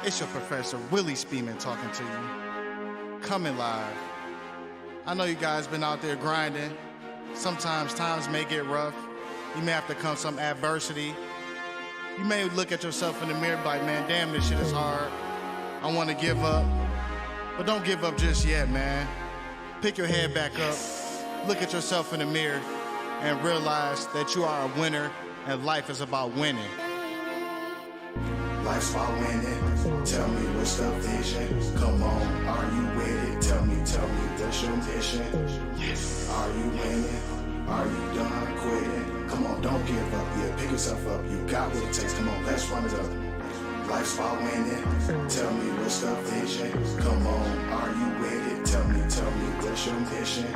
It's your professor, Willie Speeman, talking to you. Coming live. I know you guys been out there grinding. Sometimes times may get rough. You may have to come some adversity. You may look at yourself in the mirror like, man, damn, this shit is hard. I want to give up. But don't give up just yet, man. Pick your head back up. Look at yourself in the mirror and realize that you are a winner and life is about winning. Life's about winning. Tell me what's the vision. Come on, are you with it? Tell me, what's your mission? Yes. Are you winning? Are you done quitting? Come on, don't give up. Yeah, pick yourself up. You got what it takes. Come on, let's run it up. Life's about winning. Tell me what's the vision. Come on, are you with it? Tell me, what's your mission?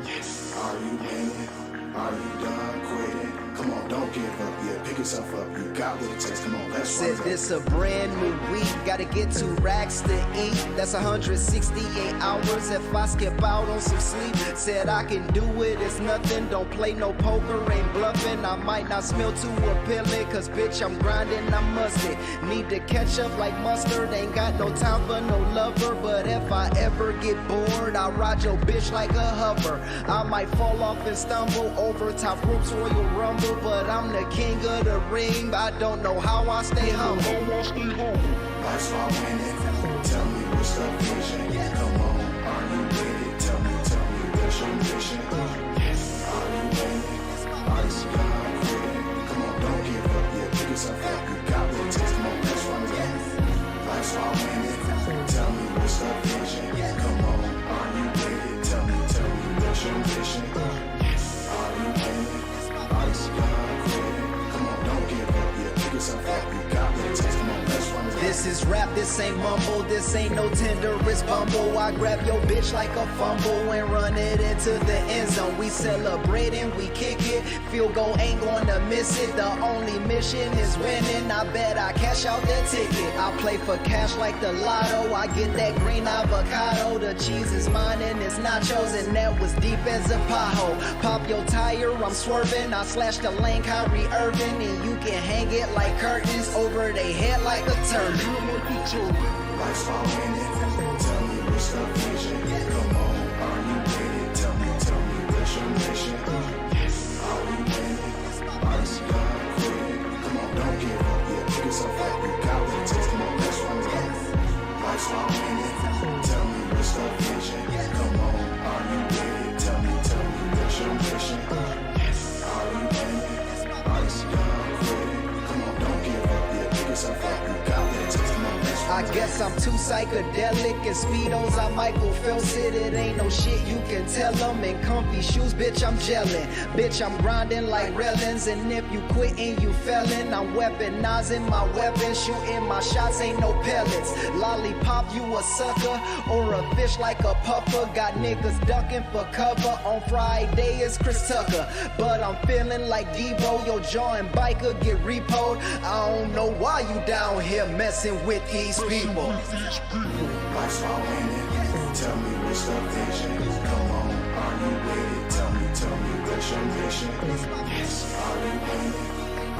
Yes. Are you winning? Are you done quitting? Come on, don't give up. Yeah, pick yourself up. You got what it takes. Come on, let's run it up. Said this a brand new week. Gotta get 2 racks to eat. That's 168 hours if I skip out on some sleep. Said I can do it, it's nothing. Don't play no poker, ain't bluffing. I might not smell too appealing, cause bitch, I'm grinding, I'm musty. Need to catch up like mustard. Ain't got no time for no lover. But if I ever get bored, I'll ride your bitch like a hover. I might fall off and stumble over top ropes, Royal Rumble. But I'm the king of the ring. I don't know how I stay humble. Life's about winning. Tell me what's the vision. Come on, are you with it? Tell me, what's your mission? Are you winning? Are you done quitting? Come on, don't give up. Yeah, pick yourself up. You got what it takes. Come on, let's run it up. Life's about winning. Tell me what's the vision. Come on, are you with it? Tell me, what's your mission? Are you winning? Are you done quitting? Come on, don't give up. Yeah, pick yourself up. You got what it takes. Come on, let's run it up. This is rap, this ain't mumble, this ain't no tender, it's bumble. I grab your bitch like a fumble and run it into the end zone. We celebrating, we kick it, field goal ain't gonna miss it. The only mission is winning, I bet I cash out that ticket. I play for cash like the lotto, I get that green avocado. The cheese is mine and it's nachos, and that was deep as a pothole. Pop your tire, I'm swerving, I slash the lane, Kyrie Irving, and you can hang it like curtains over they head like a turban. Life's about winning. Tell me what's the vision. Come on, are you with it? Tell me, what's your mission? Are you winning? Are you done quitting? Come on, don't give up. Yeah, pick yourself up. You got what it takes. Come on, let's run it up. Life's about winning. Tell me what's the vision. Come on, are you with it? Tell me, what's your mission? Are you winning? Are you done quitting? Come on, don't give up. Yeah, pick yourself up. You got what it takes. Come on, let's run it up. I guess I'm too psychedelic and speedos, I Michael Phelps it. It ain't no shit you can tell them. In comfy shoes, bitch, I'm gelling. Bitch, I'm grinding like railings. And if you quitting, you fellin'. I'm weaponizing my weapons, shooting my shots, ain't no pellets. Lollipop, you a sucker, or a fish like a puffer. Got niggas ducking for cover. On Friday is Chris Tucker, but I'm feeling like Debo. Your jaw and biker get repoed. I don't know why you down here messing with these people. Life's about winning. Tell me what's the vision. Come on, are you with it? Tell me, what's your mission? Are you winning?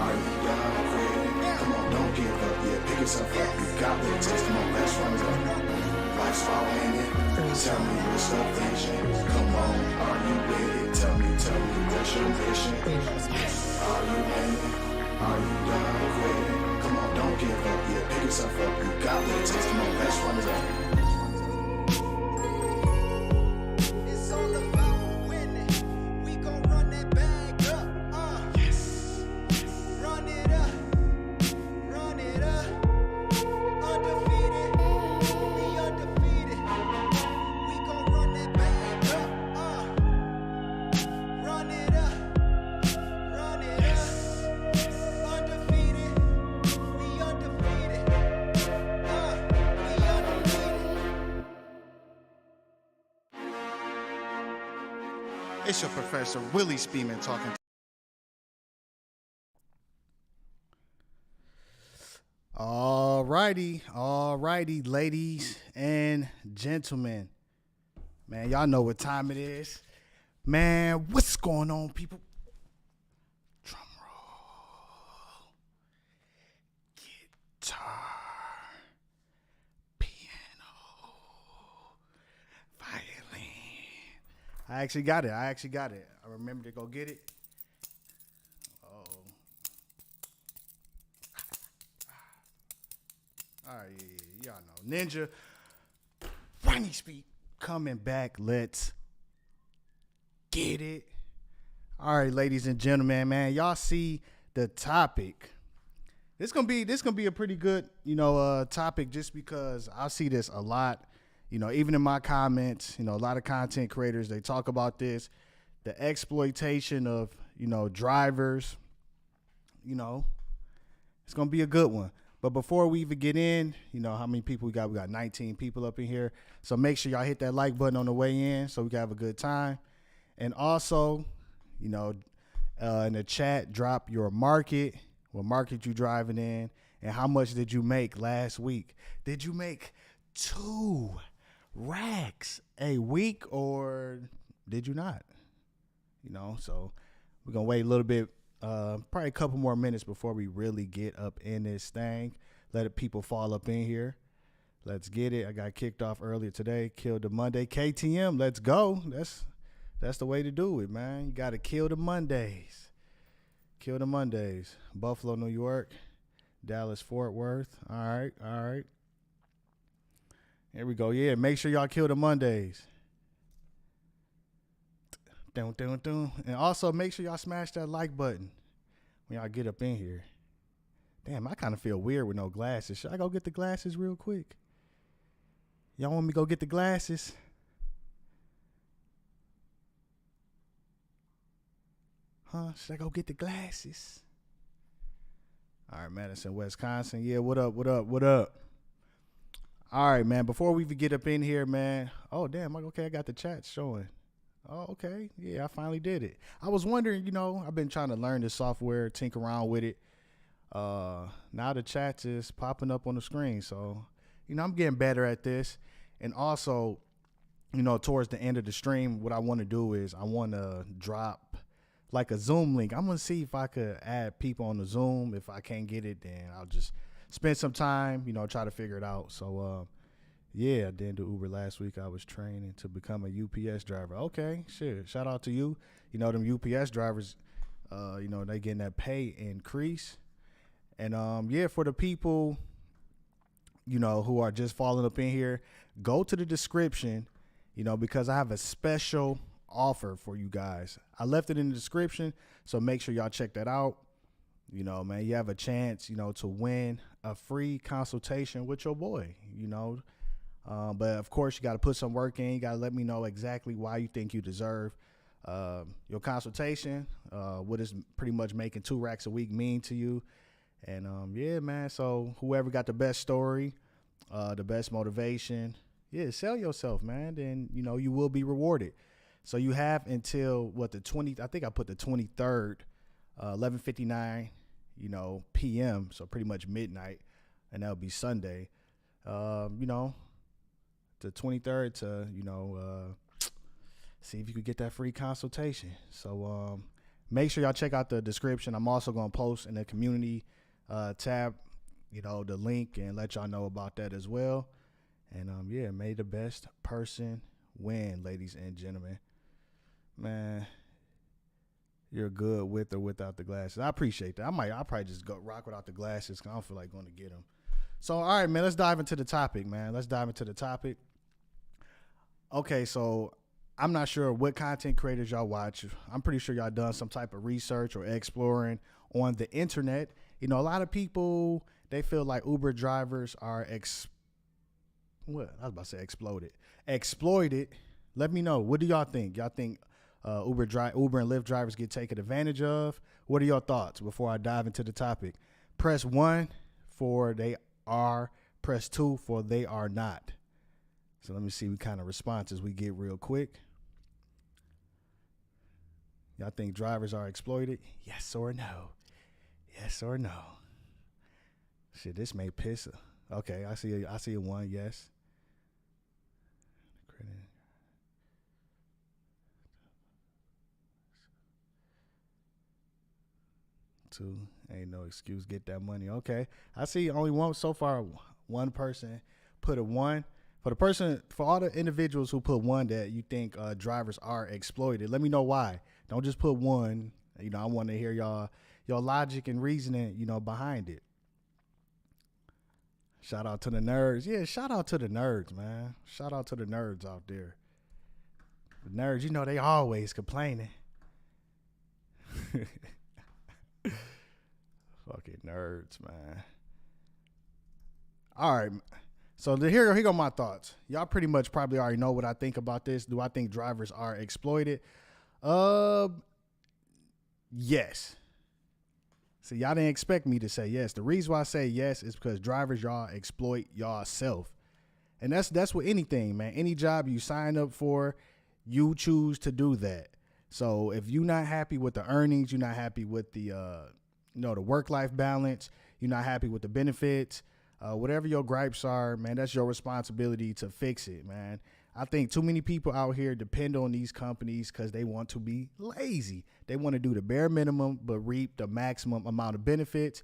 Are you done quitting? Come on, don't give up. Yeah, pick yourself up. You got what it takes. Come on, let's run it up. Life's about winning. Tell me what's the vision. Come on, are you with it? Tell me, what's your mission? Are you winning? Are you done quitting? Come on, don't give up. Yeah, pick yourself up. You got what it takes. Come on, let's run it up. It's all about winning. We gon' run that bag up. Yes. Run it up. Run it up. Undefeated. We undefeated. We gon' run that bag up. Run it up. Run it up. Undefeated. We undefeated. We undefeated. It's your professor, Willie Speeman, talking. All righty, ladies and gentlemen. Man, y'all know what time it is. Man, what's going on, people? Drum roll. Guitar. I actually got it. I remember to go get it. Oh. All right, yeah, y'all know. Ninja, Funny Speak, coming back. Let's get it. All right, ladies and gentlemen, man, y'all see the topic. This gonna be a pretty good, topic just because I see this a lot. Even in my comments, a lot of content creators, they talk about this, the exploitation of, drivers. It's going to be a good one. But before we even get in, how many people we got? We got 19 people up in here. So make sure y'all hit that like button on the way in so we can have a good time. And also, in the chat, drop your market, what market you driving in, and how much did you make last week? Did you make 2 racks a week or did you not? So we're going to wait a little bit, probably a couple more minutes before we really get up in this thing. Let people fall up in here. Let's get it. I got kicked off earlier today. Killed the Monday. KTM, let's go. That's the way to do it, man. You got to kill the Mondays. Kill the Mondays. Buffalo, New York. Dallas, Fort Worth. All right. Here we go. Yeah, make sure y'all kill the Mondays. Dun. And also make sure y'all smash that like button when y'all get up in here. Damn, I kind of feel weird with no glasses. Should I go get the glasses real quick? Y'all want me to go get the glasses? Huh? Should I go get the glasses? All right, Madison, Wisconsin. Yeah, what up? All right, man, before we even get up in here, man. Oh, damn, okay, I got the chat showing. Oh, okay. Yeah, I finally did it. I was wondering, I've been trying to learn this software, tinker around with it. Now the chat is popping up on the screen. So, I'm getting better at this. And also, towards the end of the stream, what I want to do is I want to drop like a Zoom link. I'm going to see if I could add people on the Zoom. If I can't get it, then I'll just spend some time, try to figure it out. So, yeah, I didn't do Uber last week. I was training to become a UPS driver. Okay, shit. Shout out to you. Them UPS drivers, they getting that pay increase. And, yeah, for the people, who are just falling up in here, go to the description, because I have a special offer for you guys. I left it in the description, so make sure y'all check that out. Man, you have a chance, to win a free consultation with your boy, but of course you got to put some work in. You got to let me know exactly why you think you deserve your consultation. What is pretty much making 2 racks a week mean to you? And yeah, man. So whoever got the best story, the best motivation, yeah, sell yourself, man. Then you will be rewarded. So you have until the 20th. I think I put the 23rd, 11:59, p.m. So pretty much midnight, and that'll be Sunday. The 23rd to see if you could get that free consultation. So make sure y'all check out the description. I'm also gonna post in the community tab, the link, and let y'all know about that as well. And yeah, may the best person win, ladies and gentlemen. Man, you're good with or without the glasses. I appreciate that. I'll probably just go rock without the glasses because I don't feel like going to get them. So, all right, man, let's dive into the topic, man. Okay, so I'm not sure what content creators y'all watch. I'm pretty sure y'all done some type of research or exploring on the internet. A lot of people, they feel like Uber drivers are exploited. Let me know. What do y'all think? Y'all think Uber and Lyft drivers get taken advantage of? What are your thoughts before I dive into the topic? Press 1 for they are. Press 2 for they are not. So let me see what kind of responses we get real quick. Y'all think drivers are exploited? Yes or no? Yes or no? Shit, this may piss. Okay, I see a 1, yes. 2, ain't no excuse, get that money. Okay, I see only one so far. One person put a 1 For all the individuals who put one that you think drivers are exploited, let me know why. Don't just put one. I want to hear y'all logic and reasoning, behind it. Shout out to the nerds. Yeah, shout out to the nerds, man. Shout out to the nerds out there. The nerds, they always complaining. Fucking nerds, man. All right. So here go my thoughts. Y'all pretty much probably already know what I think about this. Do I think drivers are exploited? Yes. See, y'all didn't expect me to say yes. The reason why I say yes is because drivers, y'all exploit y'all self. And that's with anything, man. Any job you sign up for, you choose to do that. So if you're not happy with the earnings, you're not happy with the the work-life balance, you're not happy with the benefits, whatever your gripes are, man, that's your responsibility to fix it, man. I think too many people out here depend on these companies because they want to be lazy. They want to do the bare minimum but reap the maximum amount of benefits.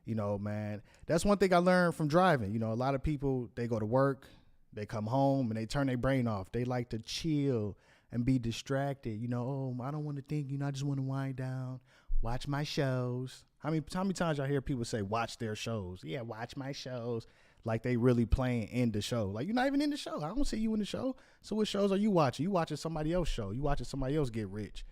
Man, that's one thing I learned from driving. A lot of people, they go to work, they come home, and they turn their brain off. They like to chill and be distracted. I don't want to think, I just want to wind down, watch my shows. How many times y'all hear people say watch their shows? Yeah, watch my shows. Like they really playing in the show. Like you're not even in the show. I don't see you in the show. So what shows are you watching? You watching somebody else's show. You watching somebody else get rich.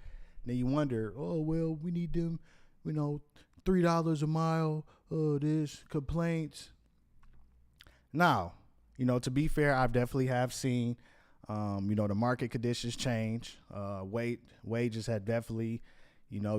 Then you wonder, oh, well, we need them, $3 a mile, this, complaints. Now, to be fair, I've definitely have seen, the market conditions change. Wages have definitely,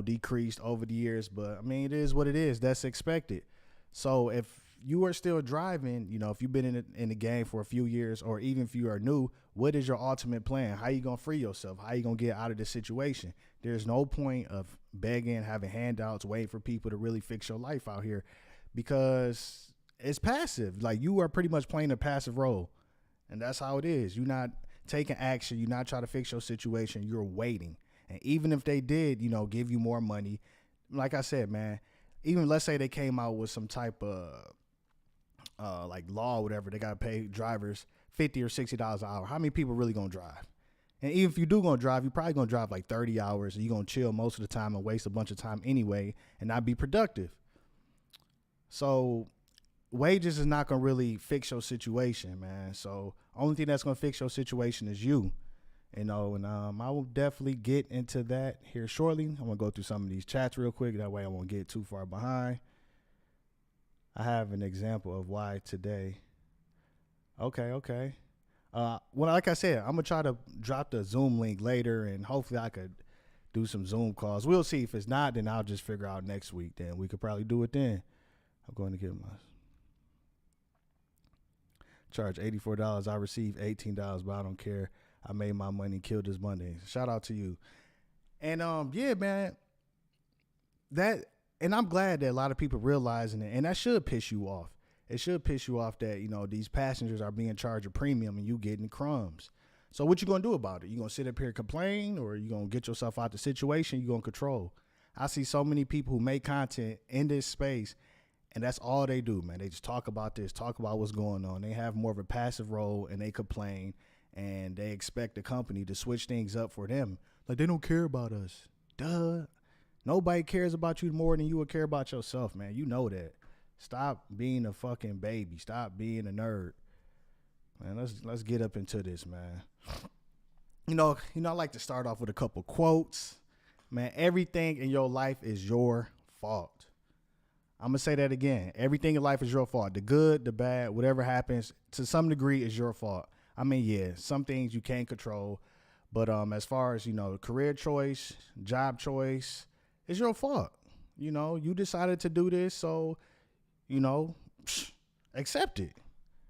decreased over the years. But, it is what it is. That's expected. So if you are still driving, if you've been in the game for a few years, or even if you are new, what is your ultimate plan? How you going to free yourself? How you going to get out of this situation? There's no point of begging, having handouts, waiting for people to really fix your life out here, because it's passive. Like you are pretty much playing a passive role, and that's how it is. You're not taking action. You're not trying to fix your situation. You're waiting. And even if they did, give you more money, like I said, man, even let's say they came out with some type of like law or whatever, they got to pay drivers $50 or $60 an hour. How many people really going to drive? And even if you do going to drive, you're probably going to drive like 30 hours, and you're going to chill most of the time and waste a bunch of time anyway and not be productive. So wages is not going to really fix your situation, man. So only thing that's going to fix your situation is you. And I will definitely get into that here shortly. I'm going to go through some of these chats real quick. That way I won't get too far behind. I have an example of why today. Okay. Well, like I said, I'm going to try to drop the Zoom link later, and hopefully I could do some Zoom calls. We'll see. If it's not, then I'll just figure out next week. Then we could probably do it then. I'm going to get my charge $84. I received $18, but I don't care. I made my money, killed this Monday. Shout out to you. And yeah, man, and I'm glad that a lot of people realizing it, and that should piss you off. It should piss you off that, these passengers are being charged a premium and you getting crumbs. So what you going to do about it? You going to sit up here and complain, or you going to get yourself out the situation? You going to control? I see so many people who make content in this space, and that's all they do, man. They just talk about this, talk about what's going on. They have more of a passive role, and they complain, and they expect the company to switch things up for them. Like, they don't care about us. Duh. Nobody cares about you more than you would care about yourself, man. You know that. Stop being a fucking baby. Stop being a nerd. Man, let's get up into this, man. I like to start off with a couple quotes. Man, everything in your life is your fault. I'm going to say that again. Everything in life is your fault. The good, the bad, whatever happens, to some degree is your fault. Yeah, some things you can't control. But as far as, career choice, job choice, it's your fault. You decided to do this, so, accept it.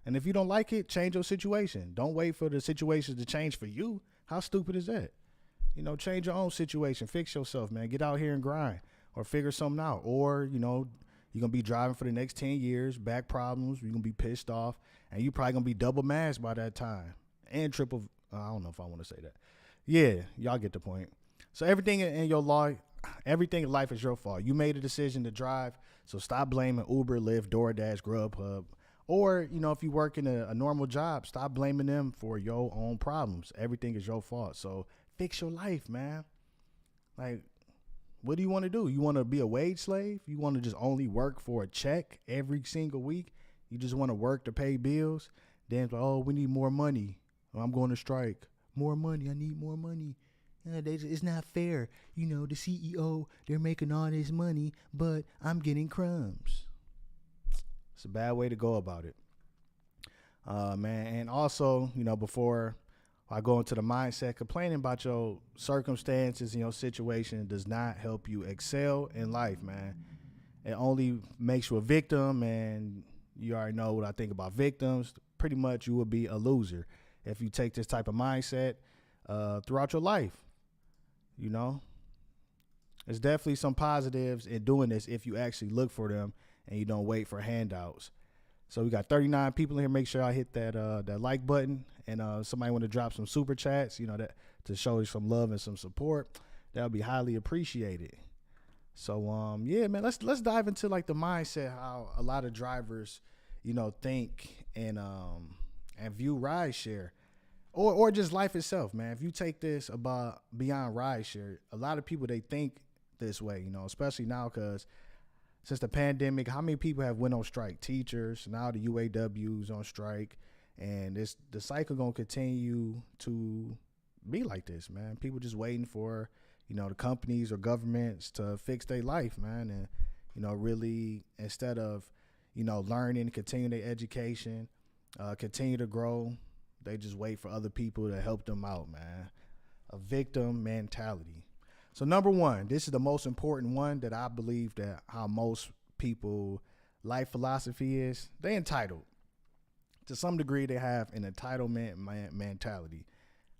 And if you don't like it, change your situation. Don't wait for the situation to change for you. How stupid is that? Change your own situation. Fix yourself, man. Get out here and grind, or figure something out. Or, you're going to be driving for the next 10 years, back problems. You're going to be pissed off, and you're probably going to be double masked by that time. And triple, I don't know if I want to say that. Yeah, y'all get the point. So everything in your life, everything in life is your fault. You made a decision to drive, so stop blaming Uber, Lyft, DoorDash, Grubhub, Or, if you work in a normal job, stop blaming them for your own problems. Everything is your fault. So fix your life, man. Like, what do you want to do? You want to be a wage slave? You want to just only work for a check every single week? You just want to work to pay bills? Then, we need more money. I'm going to strike. More money. I need more money. It's not fair. The CEO, they're making all this money, but I'm getting crumbs. It's a bad way to go about it. Man. And also, before I go into the mindset, complaining about your circumstances and your situation does not help you excel in life, man. It only makes you a victim, and you already know what I think about victims. Pretty much you will be a loser if you take this type of mindset throughout your life. There's definitely some positives in doing this if you actually look for them and you don't wait for handouts. So we got 39 people in here. Make sure I hit that like button, and somebody want to drop some super chats, that to show some love and some support. That would be highly appreciated. So yeah, man, let's dive into like the mindset, how a lot of drivers, think and view rideshare, or just life itself, man. If you take this about beyond rideshare, a lot of people, they think this way, especially now, because since the pandemic, how many people have went on strike? Teachers, now the UAWs on strike, and the cycle gonna continue to be like this, man. People just waiting for, the companies or governments to fix their life, man, and really, instead of, learning, continue their education, continue to grow, they just wait for other people to help them out, man. A victim mentality. So number one, this is the most important one that I believe that how most people life philosophy is. They entitled. To some degree, they have an entitlement mentality.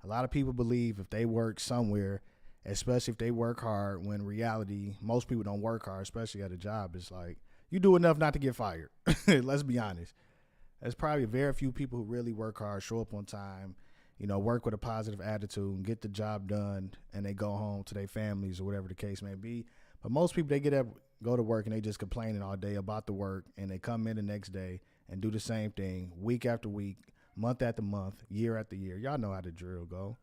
A lot of people believe if they work somewhere, especially if they work hard, when in reality, most people don't work hard, especially at a job. It's like, you do enough not to get fired. Let's be honest. There's probably very few people who really work hard, show up on time, work with a positive attitude and get the job done, and they go home to their families or whatever the case may be. But most people, they get up, go to work, and they just complaining all day about the work, and they come in the next day and do the same thing week after week, month after month, year after year. Y'all know how the drill go.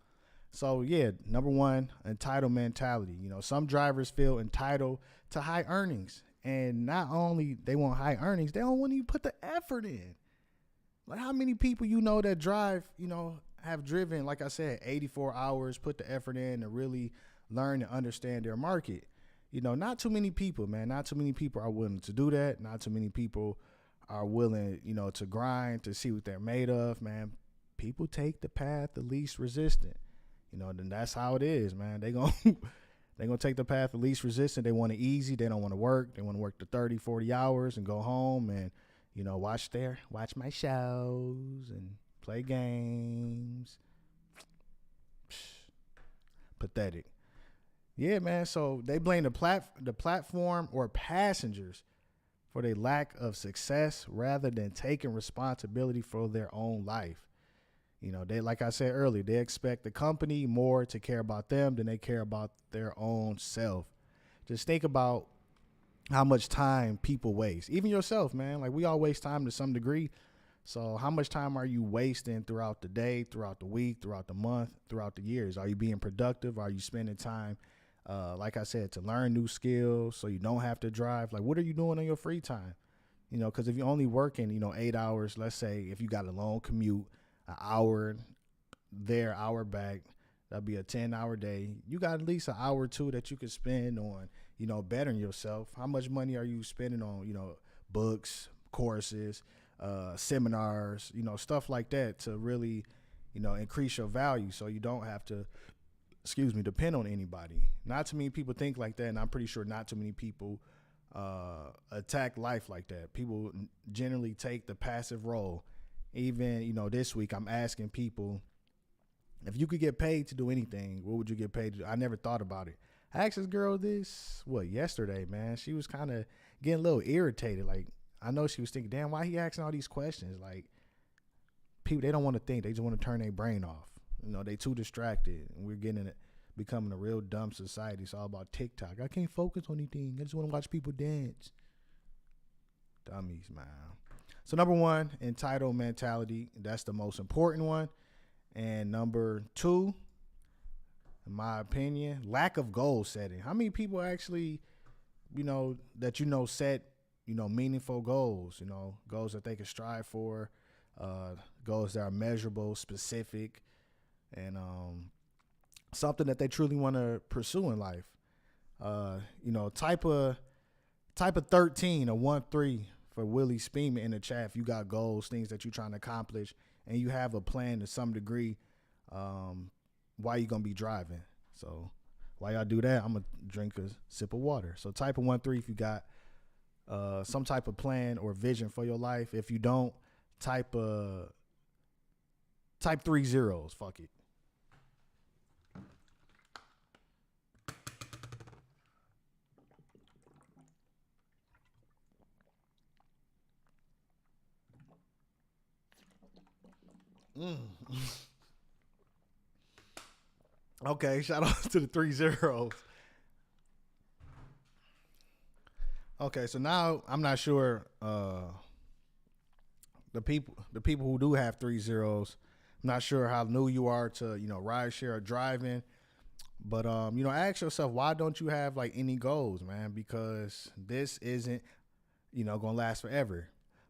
So yeah, number one, entitled mentality. Some drivers feel entitled to high earnings, and not only they want high earnings, they don't want to even put the effort in. Like, how many people that drive, have driven, like I said, 84 hours, put the effort in to really learn and understand their market? Not too many people, man. Not too many people are willing to do that. Not too many people are willing, to grind, to see what they're made of, man. People take the path the least resistant. Then that's how it is, man. They gonna take the path of least resistance. They want it easy. They don't want to work. They want to work the 30, 40 hours and go home and, watch my shows and play games. Pathetic. Yeah, man. So they blame the platform or passengers for their lack of success rather than taking responsibility for their own life. They, like I said earlier, they expect the company more to care about them than they care about their own self. Just think about how much time people waste. Even yourself, man. Like, we all waste time to some degree. So how much time are you wasting throughout the day, throughout the week, throughout the month, throughout the years? Are you being productive? Are you spending time, like I said, to learn new skills so you don't have to drive? Like, what are you doing on your free time? Because if you're only working, 8 hours, let's say if you got a long commute, an hour there, hour back, that'd be a 10-hour day. You got at least an hour or two that you could spend on, bettering yourself. How much money are you spending on, books, courses, seminars, stuff like that to really, increase your value so you don't have to, depend on anybody. Not too many people think like that, and I'm pretty sure not too many people attack life like that. People generally take the passive role. Even, this week I'm asking people, if you could get paid to do anything, what would you get paid to do? I never thought about it. I asked this girl this, yesterday, man. She was kind of getting a little irritated. Like, I know she was thinking, damn, why he asking all these questions? Like, people, they don't want to think. They just want to turn their brain off. They too distracted. And we're becoming a real dumb society. It's all about TikTok. I can't focus on anything. I just want to watch people dance. Dummies, man. So number one, entitled mentality. That's the most important one. And number two, in my opinion, lack of goal setting. How many people actually, set, meaningful goals, goals that they can strive for, goals that are measurable, specific, and something that they truly want to pursue in life. Type of 13 or 1-3 for Willie Speeman in the chat. If you got goals, things that you're trying to accomplish, and you have a plan to some degree, why you gonna be driving. So while y'all do that, I'm gonna drink a sip of water. So type of 1-3 if you got some type of plan or vision for your life. If you don't, type 3 zeros. Fuck it. Okay, shout out to the 3 zeros. Okay, so now I'm not sure the people who do have 3 zeros. I'm not sure how new you are to rideshare or driving, but ask yourself, why don't you have like any goals, man? Because this isn't gonna last forever.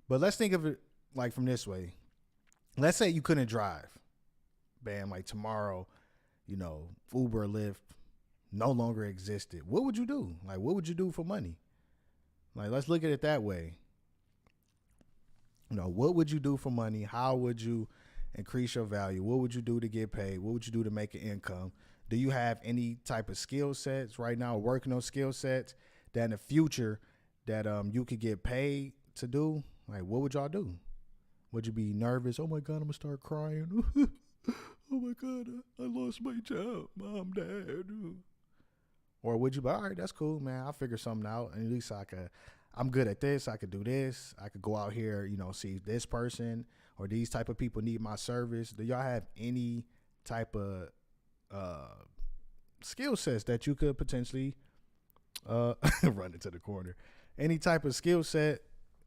But let's think of it like from this way. Let's say you couldn't drive. Bam, like tomorrow, Uber or Lyft no longer existed. What would you do? Like, what would you do for money? Like, let's look at it that way. What would you do for money? How would you increase your value? What would you do to get paid? What would you do to make an income? Do you have any type of skill sets right now, working on skill sets that in the future that you could get paid to do? Like, what would y'all do? Would you be nervous? Oh my God, I'm gonna start crying. Oh my God, I lost my job, Mom, Dad. Or would you be, all right, that's cool, man. I'll figure something out. And at least I'm good at this. I could do this. I could go out here, see this person or these type of people need my service. Do y'all have any type of skill sets that you could potentially run into the corner? Any type of skill set,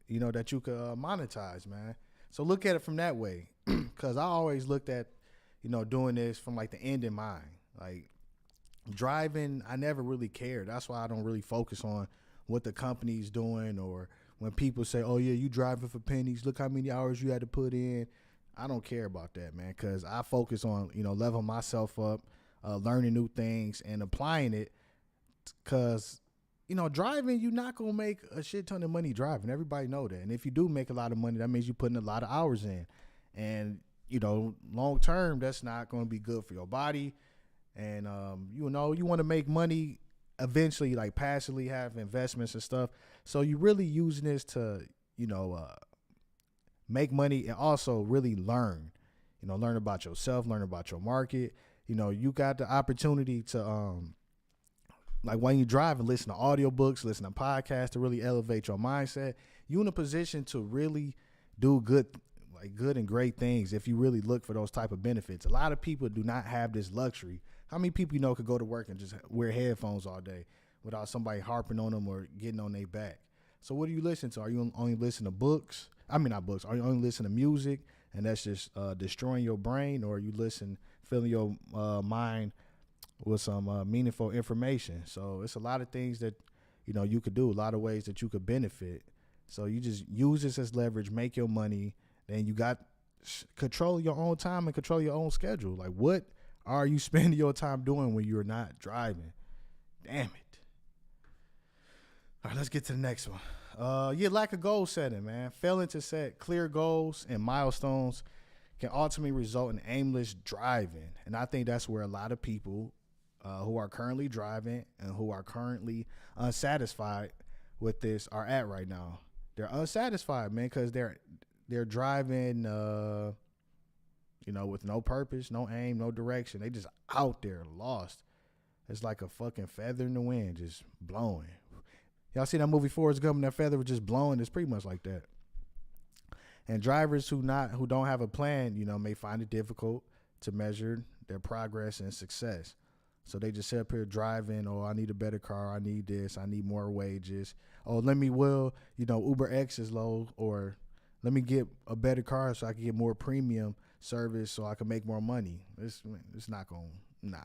that you could monetize, man. So look at it from that way. Because I always looked at, doing this from like the end in mind. Like driving, I never really cared. That's why I don't really focus on what the company's doing, or when people say, oh yeah, you driving for pennies, look how many hours you had to put in. I don't care about that, man, because I focus on, leveling myself up, learning new things and applying it. Because, driving, you're not going to make a shit ton of money driving. Everybody know that. And if you do make a lot of money, that means you're putting a lot of hours in. And, long term, that's not going to be good for your body. And, you want to make money eventually, like passively have investments and stuff. So you really using this to, make money and also really learn, learn about yourself, learn about your market. You got the opportunity to, like when you drive and listen to audiobooks, listen to podcasts to really elevate your mindset. You in a position to really do good and great things if you really look for those type of benefits. A lot of people do not have this luxury. How many people could go to work and just wear headphones all day without somebody harping on them or getting on their back? So what do you listen to? Are you only listening to books? I mean, not books. Are you only listening to music and that's just destroying your brain, or you filling your mind with some meaningful information? So it's a lot of things that, you could do, a lot of ways that you could benefit. So you just use this as leverage, make your money. Then you got control your own time and control your own schedule. Like, what are you spending your time doing when you're not driving? Damn it. All right, let's get to the next one. Lack of goal setting, man. Failing to set clear goals and milestones can ultimately result in aimless driving. And I think that's where a lot of people who are currently driving and who are currently unsatisfied with this are at right now. They're unsatisfied, man, because they're driving, with no purpose, no aim, no direction. They just out there lost. It's like a fucking feather in the wind, just blowing. Y'all see that movie Forrest Gump and that feather was just blowing? It's pretty much like that. And drivers who don't have a plan, may find it difficult to measure their progress and success. So they just sit up here driving, oh, I need a better car, I need this, I need more wages. Oh, Uber X is low, or Let me get a better car so I can get more premium service so I can make more money. It's not going to, nah.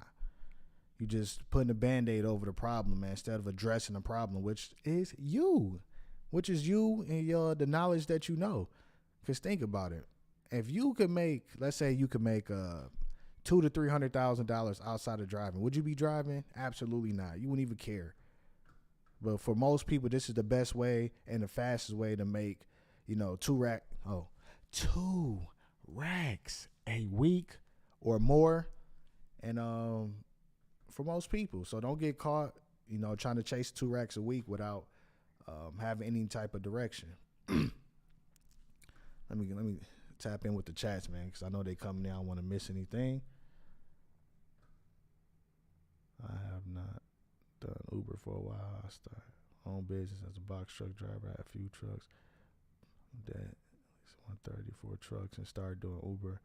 You just putting a Band-Aid over the problem, man, instead of addressing the problem, which is you and the knowledge that you know. Because think about it. If you could make, let's say you could make $200,000 to $300,000 outside of driving, would you be driving? Absolutely not. You wouldn't even care. But for most people, this is the best way and the fastest way to make, two racks a week or more. And for most people. So don't get caught, trying to chase 2 racks a week without having any type of direction. Let me tap in with the chats, man, because I know they coming in. I don't want to miss anything. I have not done Uber for a while. I started own business as a box truck driver. I had a few trucks. That 134 trucks and started doing Uber.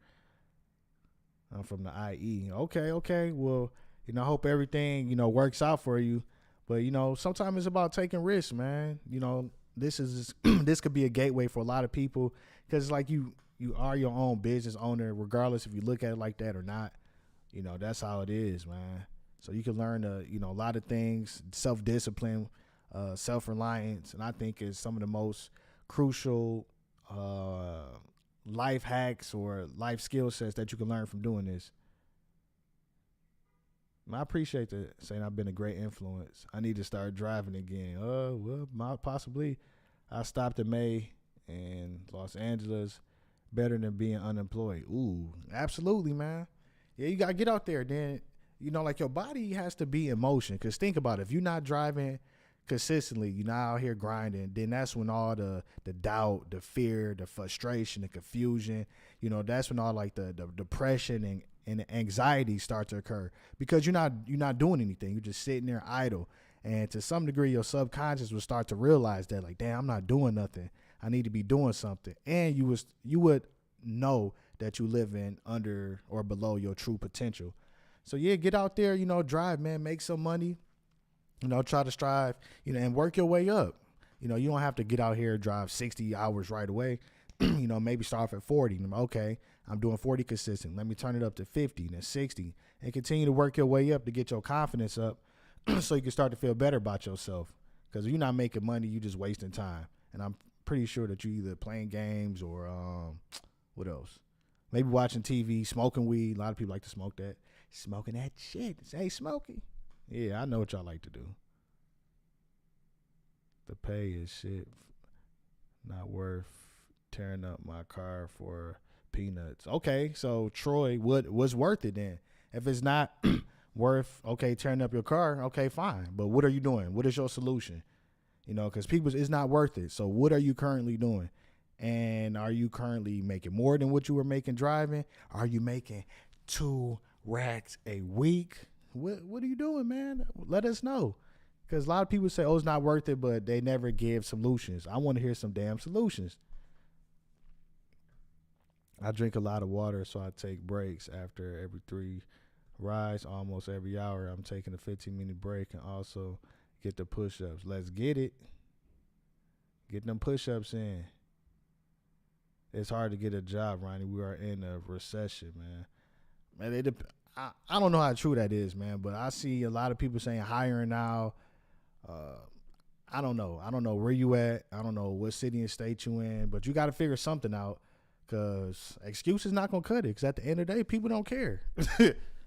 I'm from the IE. Okay. Well, I hope everything, works out for you. But, sometimes it's about taking risks, man. This could be a gateway for a lot of people because it's like you are your own business owner, regardless if you look at it like that or not. That's how it is, man. So you can learn, a lot of things, self-discipline, self-reliance, and I think is some of the most crucial life hacks or life skill sets that you can learn from doing this. I appreciate that saying I've been a great influence. I need to start driving again. Possibly. I stopped in May in Los Angeles. Better than being unemployed. Ooh, absolutely, man. Yeah, you got to get out there. Then, like your body has to be in motion. Because think about it. If you're not driving consistently, you're not out here grinding, then that's when all the doubt, the fear, the frustration, the confusion, that's when all like the depression and the anxiety start to occur because you're not doing anything. You're just sitting there idle. And to some degree, your subconscious will start to realize that, like, damn, I'm not doing nothing. I need to be doing something. And you would know that you living under or below your true potential. So yeah, get out there, drive, man, make some money, try to strive, and work your way up. You don't have to get out here and drive 60 hours right away. Maybe start off at 40. Okay, I'm doing 40 consistent. Let me turn it up to 50, then 60, and continue to work your way up to get your confidence up so you can start to feel better about yourself. Because if you're not making money, you're just wasting time. And I'm pretty sure that you either playing games or what else? Maybe watching TV, smoking weed. A lot of people like to smoke that. Smoking that shit. Say smoky. Yeah, I know what y'all like to do. The pay is shit. Not worth tearing up my car for peanuts. Okay, so Troy, what's worth it then? If it's not worth, tearing up your car, okay, fine. But what are you doing? What is your solution? Because people, it's not worth it. So what are you currently doing? And are you currently making more than what you were making driving? Are you making 2 racks a week? What are you doing, man? Let us know. Because a lot of people say, it's not worth it, but they never give solutions. I want to hear some damn solutions. I drink a lot of water, so I take breaks after every 3 rides. Almost every hour, I'm taking a 15-minute break and also get the push-ups. Let's get it. Get them push-ups in. It's hard to get a job, Ronnie. We are in a recession, man. I don't know how true that is, man, but I see a lot of people saying hiring now. I don't know. I don't know where you at. I don't know what city and state you in, but you got to figure something out because excuses not going to cut it because at the end of the day, people don't care.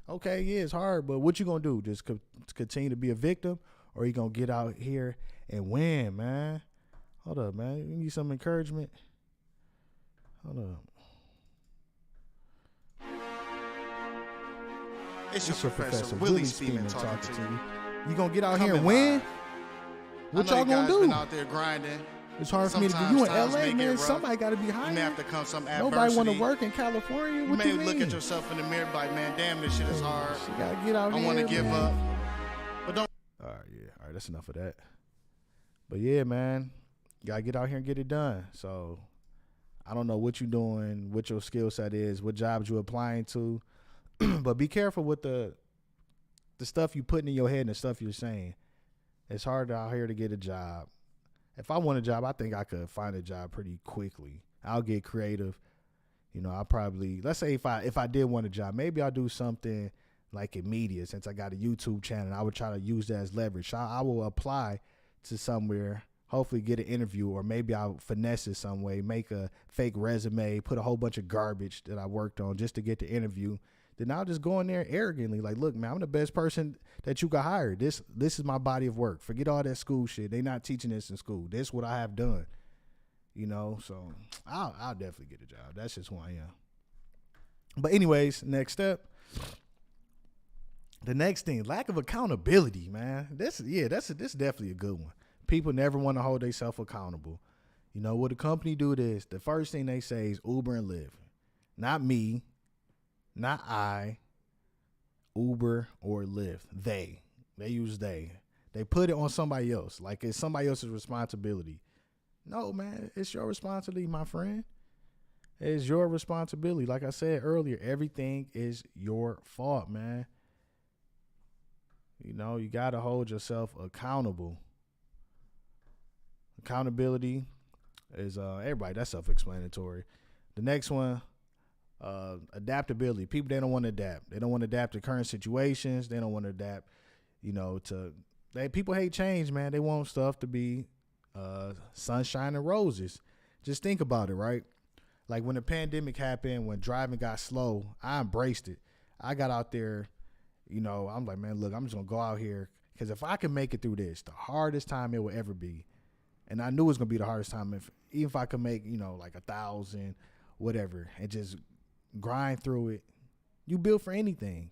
Okay, yeah, it's hard, but what you going to do? Just continue to be a victim or you going to get out here and win, man? Hold up, man. You need some encouragement? Hold up. It's your professor Willie Speeman talking to you. You gonna get out here and win? What y'all gonna do? Been out there grinding. It's hard for me to get you in LA, man. Somebody gotta be hired. You may have to come some adversity. Nobody want to work in California. What you you may mean? look at yourself in the mirror like, man, damn, this shit is hard. You gotta get out here. I want to give up, but don't. All right, that's enough of that. But yeah, man, you gotta get out here and get it done. So I don't know what you're doing, what your skill set is, what jobs you're applying to, but be careful with the stuff you putting in your head and the stuff you're saying. It's hard out here to get a job. If I want a job, I think I could find a job pretty quickly. I'll get creative. You know, I'll probably, let's say if I did want a job, maybe I'll do something like in media, since I got a YouTube channel. I would try to use that as leverage. So I will apply to somewhere, hopefully get an interview, or maybe I'll finesse it some way, make a fake resume, put a whole bunch of garbage that I worked on just to get the interview. Then I'll just go in there arrogantly, like, look, man, I'm the best person that you got hired. This is my body of work. Forget all that school shit. They not teaching this in school. This is what I have done. You know, so I'll definitely get a job. That's just who I am. But anyways, next step. The next thing, lack of accountability, man. This definitely a good one. People never want to hold themselves accountable. You know, what a company do this, the first thing they say is Uber and Lyft. Not me, not I, Uber or Lyft. They use they. They put it on somebody else, like it's somebody else's responsibility. No, man, it's your responsibility, my friend. It's your responsibility. Like I said earlier, everything is your fault, man. You know, you got to hold yourself accountable. Accountability is everybody. That's self-explanatory. The next one, adaptability. People, they don't want to adapt. They don't want to adapt to current situations. They don't want to adapt, you know, people hate change, man. They want stuff to be sunshine and roses. Just think about it, right? Like when the pandemic happened, when driving got slow, I embraced it. I got out there, you know, I'm like, man, look, I'm just going to go out here, because if I can make it through this, the hardest time it will ever be, and I knew it was going to be the hardest time, even if I could make, you know, like 1,000, whatever, and just grind through it, you build for anything.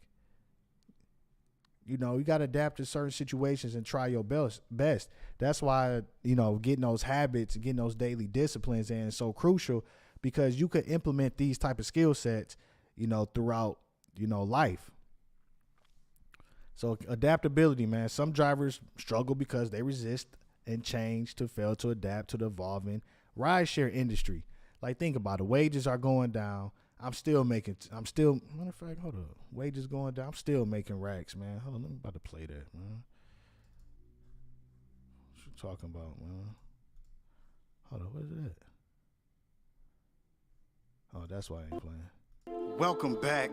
You know, you got to adapt to certain situations and try your best. That's why, you know, getting those habits, getting those daily disciplines in is so crucial, because you could implement these type of skill sets, you know, throughout, you know, life. So adaptability, man. Some drivers struggle because they resist and change to fail to adapt to the evolving rideshare industry. Like, think about it. Wages are going down. Matter of fact, hold up. Wages going down. I'm still making racks, man. Hold on, I'm about to play that, man. What you talking about, man? Hold on, what is that? Oh, that's why I ain't playing. Welcome back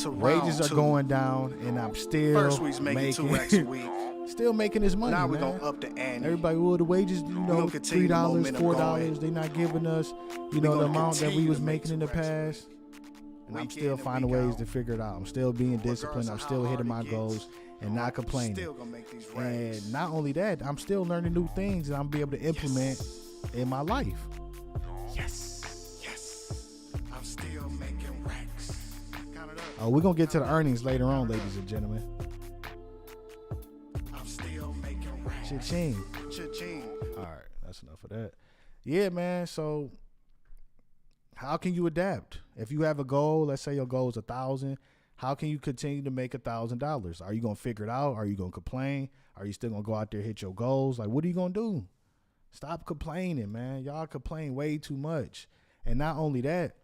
to Wages are two. going down, and I'm still First week's making 2 racks a week. Still making this money. Now we're gonna up the ante. Everybody, well, the wages, you know, $3, $4. They not giving us, you know, the amount that we was making in the past. And I'm still finding ways to figure it out. I'm still being disciplined. I'm still hitting my goals and not complaining. Still gonna make these racks. And not only that, I'm still learning new things that I'm be able to implement in my life. Yes. I'm still making racks. Count it up. Oh, we're gonna get to the earnings later on, ladies and gentlemen. I'm still making racks. Cha-ching. Cha-ching. All right, that's enough of that. Yeah, man. So how can you adapt? If you have a goal, let's say your goal is 1,000, how can you continue to make $1,000? Are you gonna figure it out? Are you gonna complain? Are you still gonna go out there and hit your goals? Like, what are you gonna do? Stop complaining, man. Y'all complain way too much. And not only that,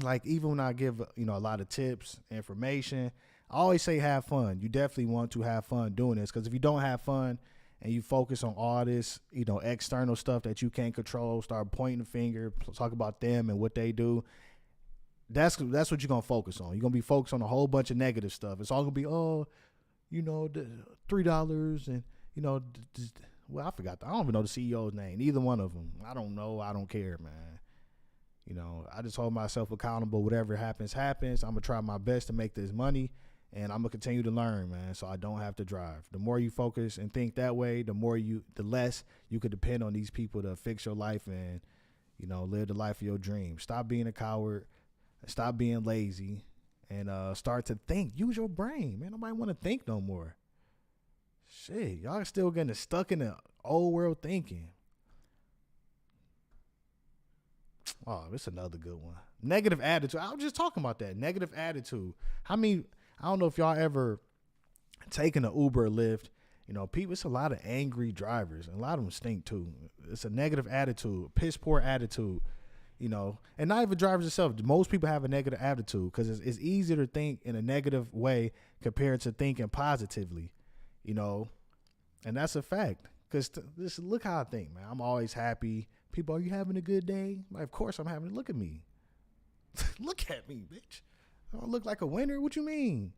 like, even when I give, you know, a lot of tips, information, I always say have fun. You definitely want to have fun doing this, because if you don't have fun and you focus on all this, you know, external stuff that you can't control, start pointing the finger, talk about them and what they do, that's what you're going to focus on. You're going to be focused on a whole bunch of negative stuff. It's all going to be, oh, you know, $3 and, you know, well, I forgot. I don't even know the CEO's name. Either one of them. I don't know. I don't care, man. You know, I just hold myself accountable. Whatever happens, happens. I'm going to try my best to make this money, and I'm going to continue to learn, man, so I don't have to drive. The more you focus and think that way, the less you could depend on these people to fix your life and, you know, live the life of your dreams. Stop being a coward. Stop being lazy, and start to think. Use your brain, man. Nobody want to think no more. Shit, y'all still getting stuck in the old world thinking. Oh, this is another good one. Negative attitude. I was just talking about that. Negative attitude. I don't know if y'all ever taken an Uber or Lyft. You know, people, it's a lot of angry drivers, and a lot of them stink too. It's a negative attitude, piss poor attitude, you know, and not even drivers themselves. Most people have a negative attitude because it's easier to think in a negative way compared to thinking positively, you know, and that's a fact. Because just look how I think, man. I'm always happy. People, are you having a good day? Like, of course I'm having. Look at me. Look at me, bitch. I don't look like a winner. What you mean?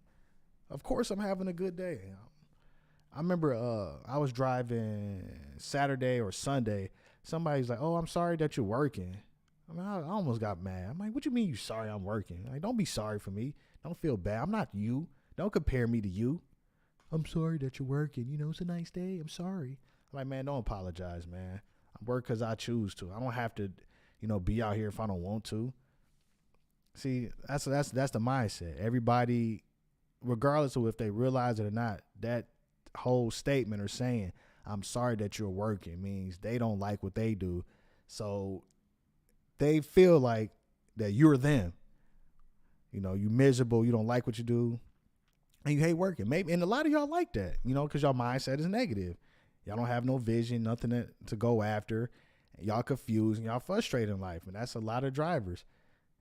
Of course I'm having a good day. I remember I was driving Saturday or Sunday. Somebody's like, oh, I'm sorry that you're working. I mean, I almost got mad. I'm like, what you mean you sorry I'm working? Like, don't be sorry for me. Don't feel bad. I'm not you. Don't compare me to you. I'm sorry that you're working. You know, it's a nice day. I'm sorry. I'm like, man, don't apologize, man. I work because I choose to. I don't have to, be out here if I don't want to. See, that's the mindset. Everybody, regardless of if they realize it or not, that whole statement or saying, I'm sorry that you're working, means they don't like what they do. So they feel like that you're them. You miserable, you don't like what you do, and you hate working. Maybe, and a lot of y'all like that, because y'all mindset is negative. Y'all don't have no vision, nothing to go after. Y'all confused and y'all frustrated in life. And that's a lot of drivers,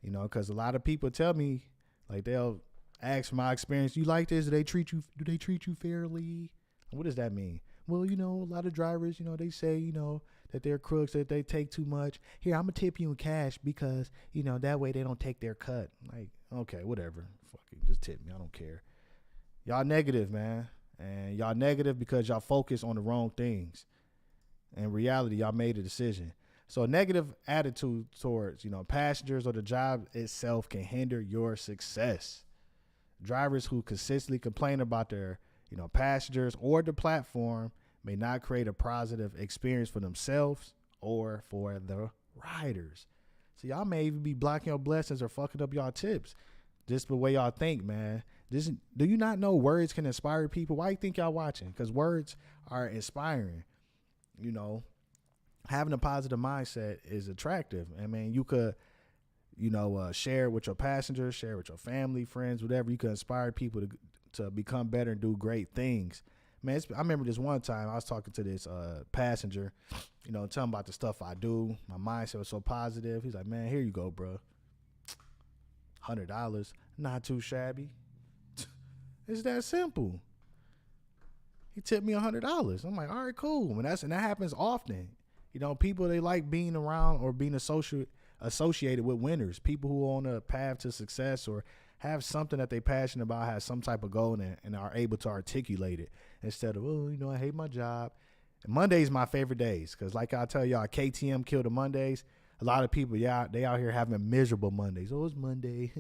because a lot of people tell me, like, they'll ask my experience, you like this? Do they treat you fairly? What does that mean? Well, a lot of drivers, they say, that they're crooks, that they take too much. Here, I'm going to tip you in cash because, that way they don't take their cut. Like, okay, whatever. Fuck it, just tip me. I don't care. Y'all negative, man. And y'all negative because y'all focus on the wrong things. In reality, y'all made a decision. So a negative attitude towards, passengers or the job itself can hinder your success. Drivers who consistently complain about their, passengers or the platform may not create a positive experience for themselves or for the riders. So y'all may even be blocking your blessings or fucking up y'all tips. Just the way y'all think, man. Do you not know words can inspire people? Why you think y'all watching? Because words are inspiring. Having a positive mindset is attractive. I mean, you could, share it with your passengers, share it with your family, friends, whatever. You could inspire people to become better and do great things. Man, I remember this one time I was talking to this passenger, telling him about the stuff I do. My mindset was so positive. He's like, man, here you go, bro. $100, not too shabby. It's that simple. He tipped me $100. I'm like, all right, cool. And that happens often. People, they like being around or being associated with winners, people who are on a path to success or have something that they're passionate about, have some type of goal and are able to articulate it instead of, I hate my job. And Mondays my favorite days because, like I tell y'all, KTM killed the Mondays. A lot of people, they out here having miserable Mondays. Oh, it's Monday.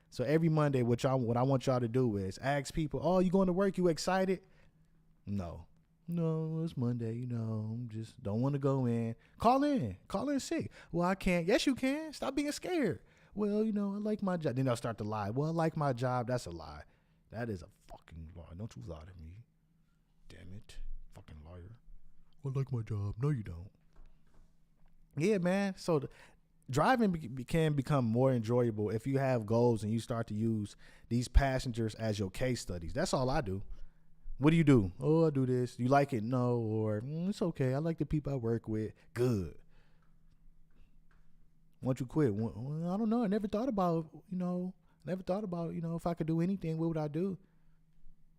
So every Monday, what I want y'all to do is ask people, oh, you going to work? You excited? No, it's Monday. Just don't want to go in. Call in sick. Well, I can't. Yes, you can. Stop being scared. Well, I like my job. Then they'll start to lie. Well, I like my job. That's a lie. That is a fucking lie. Don't you lie to me. Damn it. Fucking liar. I like my job. No, you don't. Yeah, man. So driving can become more enjoyable if you have goals and you start to use these passengers as your case studies. That's all I do. What do you do? Oh, I do this. You like it? No. Or it's okay. I like the people I work with. Good. Once you quit, well, I don't know. I never thought about, if I could do anything, what would I do?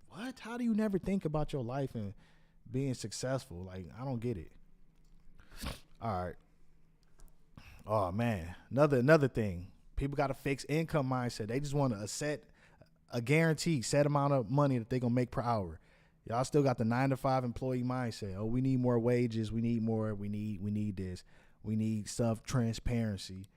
What? How do you never think about your life and being successful? Like, I don't get it. All right. Oh, man. Another thing. People got a fixed income mindset. They just want a guaranteed set amount of money that they're going to make per hour. Y'all still got the 9-to-5 employee mindset. Oh, we need more wages. We need more. We need this. We need stuff. Transparency.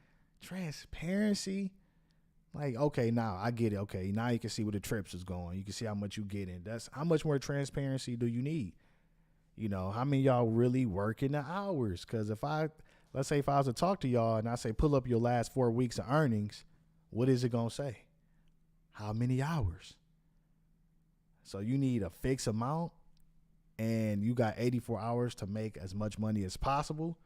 Like, okay, now I get it. Okay, now you can see where the trips is going. You can see how much you get in. That's how much more transparency do you need? How many of y'all really working the hours? Because let's say if I was to talk to y'all and I say, pull up your last 4 weeks of earnings, what is it going to say? How many hours? So you need a fixed amount and you got 84 hours to make as much money as possible.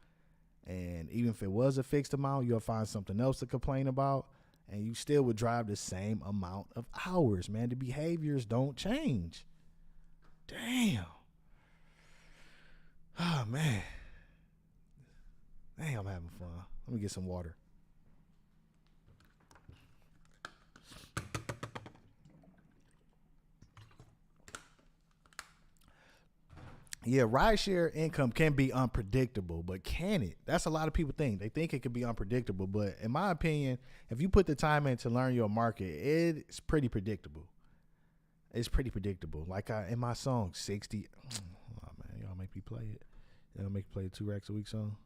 And even if it was a fixed amount, you'll find something else to complain about and you still would drive the same amount of hours, man. The behaviors don't change. Damn. Oh, man. Dang, I'm having fun. Let me get some water. Yeah, rideshare income can be unpredictable, but can it? That's a lot of people think. They think it could be unpredictable, but in my opinion, if you put the time in to learn your market, it's pretty predictable. It's pretty predictable. Like in my song, 60. Oh man, y'all make me play it. Y'all make me play a 2 racks a week song.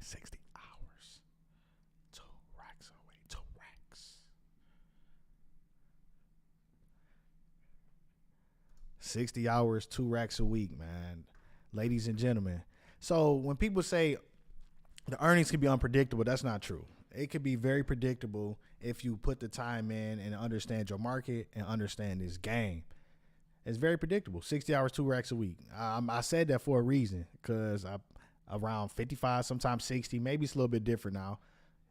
60 hours, 2 racks a week, 2 racks. 60 hours, 2 racks a week, man. Ladies and gentlemen. So when people say the earnings can be unpredictable, that's not true. It could be very predictable if you put the time in and understand your market and understand this game. It's very predictable. 60 hours, 2 racks a week. I said that for a reason, because around 55, sometimes 60, maybe it's a little bit different now.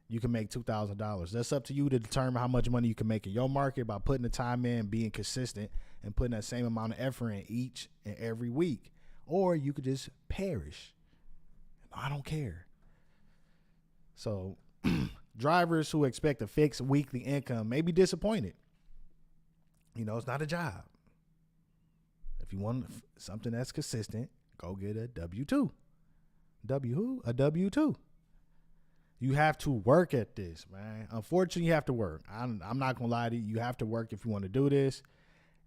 You can make $2,000. That's up to you to determine how much money you can make in your market by putting the time in, being consistent, and putting that same amount of effort in each and every week. Or you could just perish. I don't care. So drivers who expect a fixed weekly income may be disappointed. You know, it's not a job. If you want something that's consistent, go get a W-2. A W-2. You have to work at this, man. Unfortunately, you have to work. I'm not going to lie to you. You have to work if you want to do this.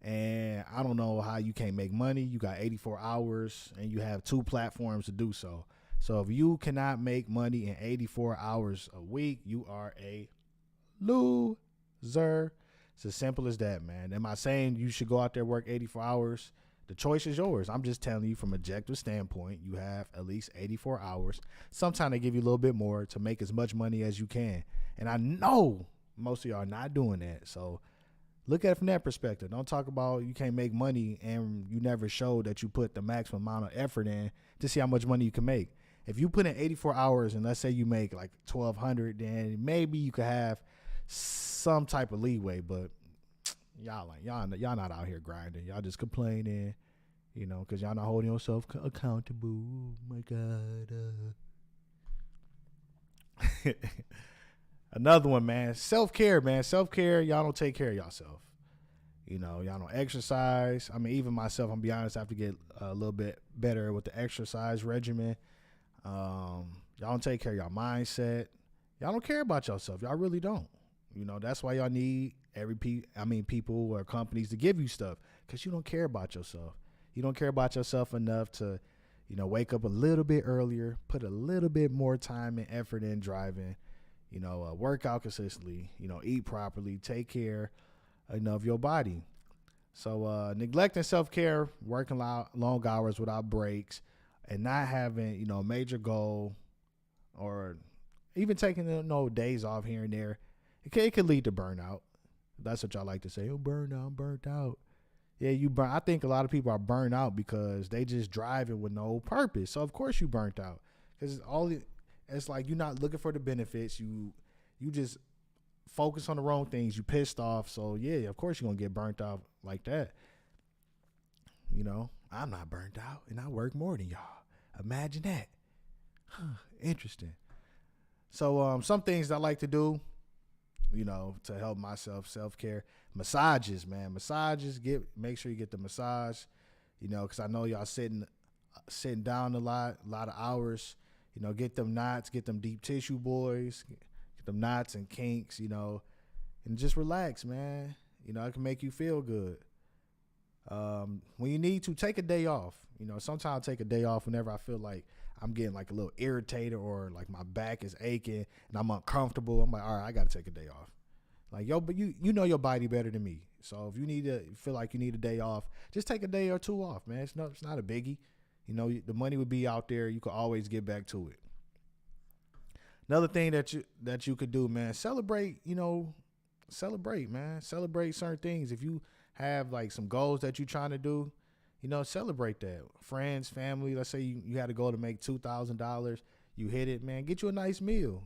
And I don't know how you can't make money. You got 84 hours and you have 2 platforms to do so. So if you cannot make money in 84 hours a week, you are a loser. It's as simple as that, man. Am I saying you should go out there and work 84 hours? The choice is yours. I'm just telling you from an objective standpoint, you have at least 84 hours. Sometimes they give you a little bit more to make as much money as you can. And I know most of y'all are not doing that. So look at it from that perspective. Don't talk about you can't make money and you never show that you put the maximum amount of effort in to see how much money you can make. If you put in 84 hours and let's say you make like $1,200, then maybe you could have some type of leeway, but y'all not out here grinding. Y'all just complaining, you know, because y'all not holding yourself accountable. Oh my God. Another one, man. Self-care, man. Self-care, y'all don't take care of yourself. You know, y'all don't exercise. I mean, even myself, I'm gonna be honest, I have to get a little bit better with the exercise regimen. Y'all don't take care of your mindset. Y'all don't care about yourself. Y'all really don't. You know, that's why y'all need people or companies to give you stuff, because you don't care about yourself. You don't care about yourself enough to, you know, wake up a little bit earlier, put a little bit more time and effort in driving, you know, work out consistently, you know, eat properly, take care, you know, of your body. So neglecting self-care, working long hours without breaks, and not having, you know, a major goal, or even taking, you know, days off here and there, it could lead to burnout. That's what y'all like to say. Oh, I'm burnt out. Yeah, I think a lot of people are burnt out because they just driving with no purpose. So of course you burnt out, because it's like you're not looking for the benefits. You just focus on the wrong things. You pissed off. So yeah, of course you're gonna get burnt out like that. You know, I'm not burnt out and I work more than y'all. Imagine that. Interesting. So some things I like to do, you know, to help myself, self-care, massages, man. Make sure you get the massage, you know, because I know y'all sitting down a lot of hours. You know, get them knots, get them deep tissue boys, get them knots and kinks, you know, and just relax, man. You know, it can make you feel good. When you need to, take a day off. You know, sometimes I take a day off whenever I feel like I'm getting like a little irritated or like my back is aching and I'm uncomfortable. I'm like, all right, I got to take a day off. Like, yo, but you know your body better than me. So if you feel like you need a day off, just take a day or 2 off, man. It's not a biggie. You know, the money would be out there. You could always get back to it. Another thing that you could do, man, celebrate, man. Celebrate certain things. If you have like some goals that you're trying to do, you know, celebrate that. Friends, family, let's say you had to go to make $2,000. You hit it, man. Get you a nice meal.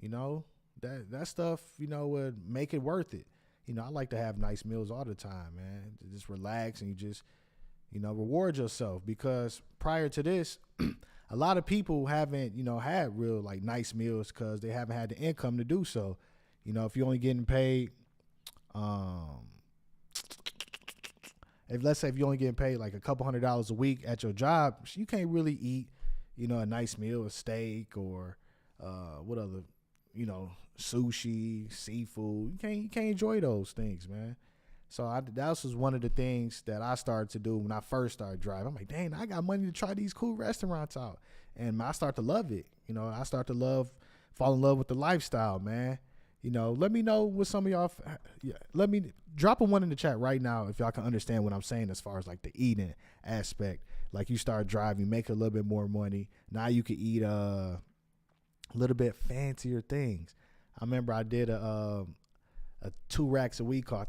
You know, that stuff, you know, would make it worth it. You know, I like to have nice meals all the time, man. Just relax and you just, you know, reward yourself, because prior to this, a lot of people haven't, you know, had real like nice meals because they haven't had the income to do so. You know, if you're only getting paid, if let's say if you only getting paid like a couple $100 a week at your job, you can't really eat, a nice meal, a steak or what other, sushi, seafood. You can't enjoy those things, man. So that was one of the things that I started to do when I first started driving. I'm like, dang, I got money to try these cool restaurants out. And I start to love it. I start to fall in love with the lifestyle, man. Let me know what some of y'all, let me drop a one in the chat right now if y'all can understand what I'm saying as far as like the eating aspect. Like you start driving, make a little bit more money. Now you can eat a little bit fancier things. I remember I did a 2 racks a week called,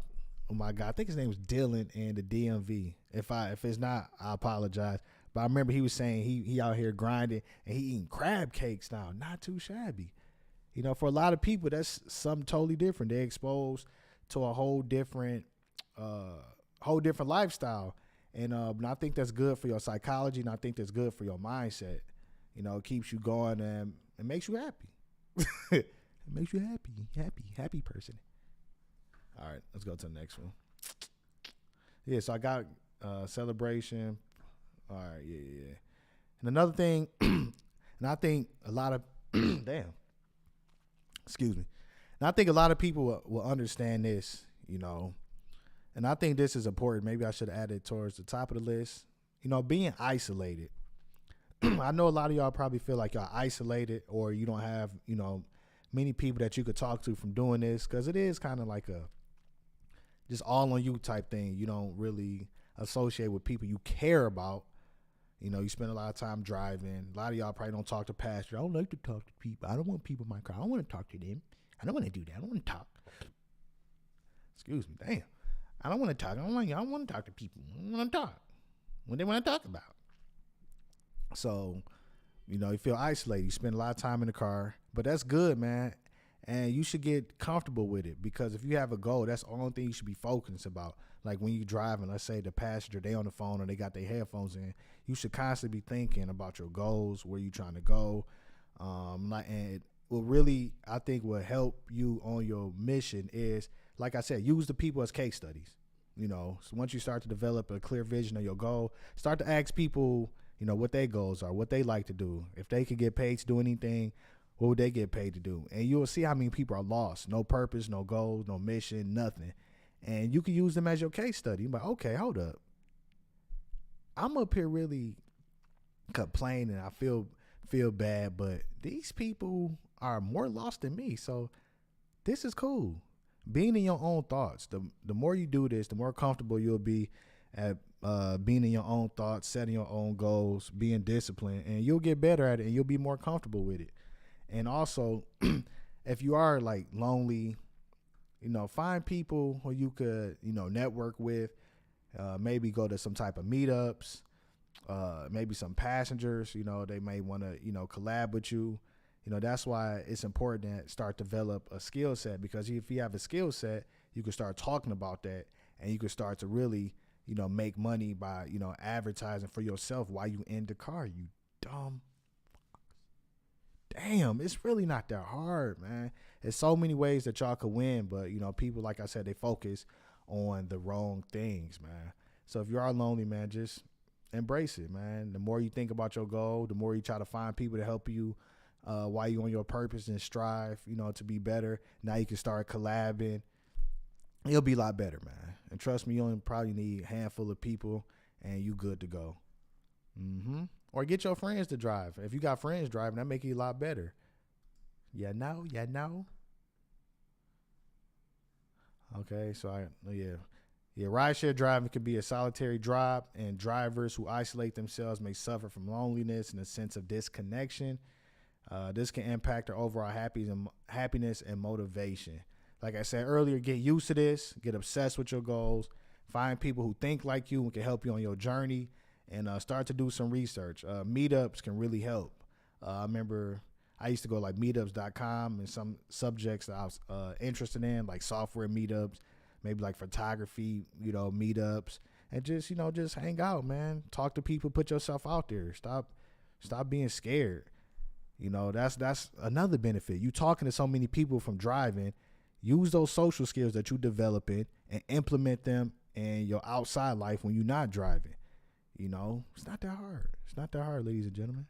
oh my God, I think his name was Dylan in the DMV. If it's not, I apologize. But I remember he was saying he out here grinding and he eating crab cakes now. Not too shabby. For a lot of people, that's something totally different. They're exposed to a whole different lifestyle. And I think that's good for your psychology, and I think that's good for your mindset. It keeps you going and it makes you happy. It makes you happy person. All right, let's go to the next one. Yeah, so I got celebration. All right, yeah. And another thing, and I think a lot of, damn, excuse me. And I think a lot of people will understand this, and I think this is important. Maybe I should add it towards the top of the list. Being isolated. I know a lot of y'all probably feel like y'all isolated or you don't have, many people that you could talk to from doing this, because it is kind of like a just all on you type thing. You don't really associate with people you care about. You spend a lot of time driving. A lot of y'all probably don't talk to pastors. I don't like to talk to people. I don't want people in my car. I don't want to talk to them. I don't want to do that. I don't want to talk. Excuse me. Damn. I don't want to talk. I don't want to talk to people. I don't want to talk. What they want to talk about. So, you feel isolated. You spend a lot of time in the car. But that's good, man. And you should get comfortable with it, because if you have a goal, that's the only thing you should be focused about. Like when you're driving, let's say the passenger, they on the phone or they got their headphones in, you should constantly be thinking about your goals, where you trying to go. And what really, I think, will help you on your mission is, like I said, use the people as case studies. So once you start to develop a clear vision of your goal, start to ask people, what their goals are, what they like to do. If they could get paid to do anything, what would they get paid to do? And you'll see how many people are lost. No purpose, no goals, no mission, nothing. And you can use them as your case study. You're like, okay, hold up. I'm up here really complaining. I feel bad, but these people are more lost than me. So this is cool. Being in your own thoughts. The more you do this, the more comfortable you'll be at being in your own thoughts, setting your own goals, being disciplined, and you'll get better at it and you'll be more comfortable with it. And also, if you are like lonely, find people who you could, network with, maybe go to some type of meetups, maybe some passengers, they may want to, collab with you. That's why it's important to start develop a skill set, because if you have a skill set, you can start talking about that and you can start to really, make money by, advertising for yourself while you in the car, you dumb. Damn, it's really not that hard, man. There's so many ways that y'all could win, but, people, like I said, they focus on the wrong things, man. So if you are lonely, man, just embrace it, man. The more you think about your goal, the more you try to find people to help you while you're on your purpose and strive, to be better. Now you can start collabing. It'll be a lot better, man. And trust me, you only probably need a handful of people and you good to go. Or get your friends to drive. If you got friends driving, that make it a lot better. Yeah, know. Okay, so rideshare driving can be a solitary job, and drivers who isolate themselves may suffer from loneliness and a sense of disconnection. This can impact their overall happiness and motivation. Like I said earlier, get used to this, get obsessed with your goals, find people who think like you and can help you on your journey, and start to do some research. Meetups can really help. I remember I used to go like meetups.com and some subjects that I was interested in, like software meetups, maybe like photography, meetups, and just hang out, man. Talk to people, put yourself out there. Stop being scared. That's another benefit. You talking to so many people from driving, use those social skills that you developing and implement them and your outside life when you're not driving. You know, it's not that hard. It's not that hard, ladies and gentlemen.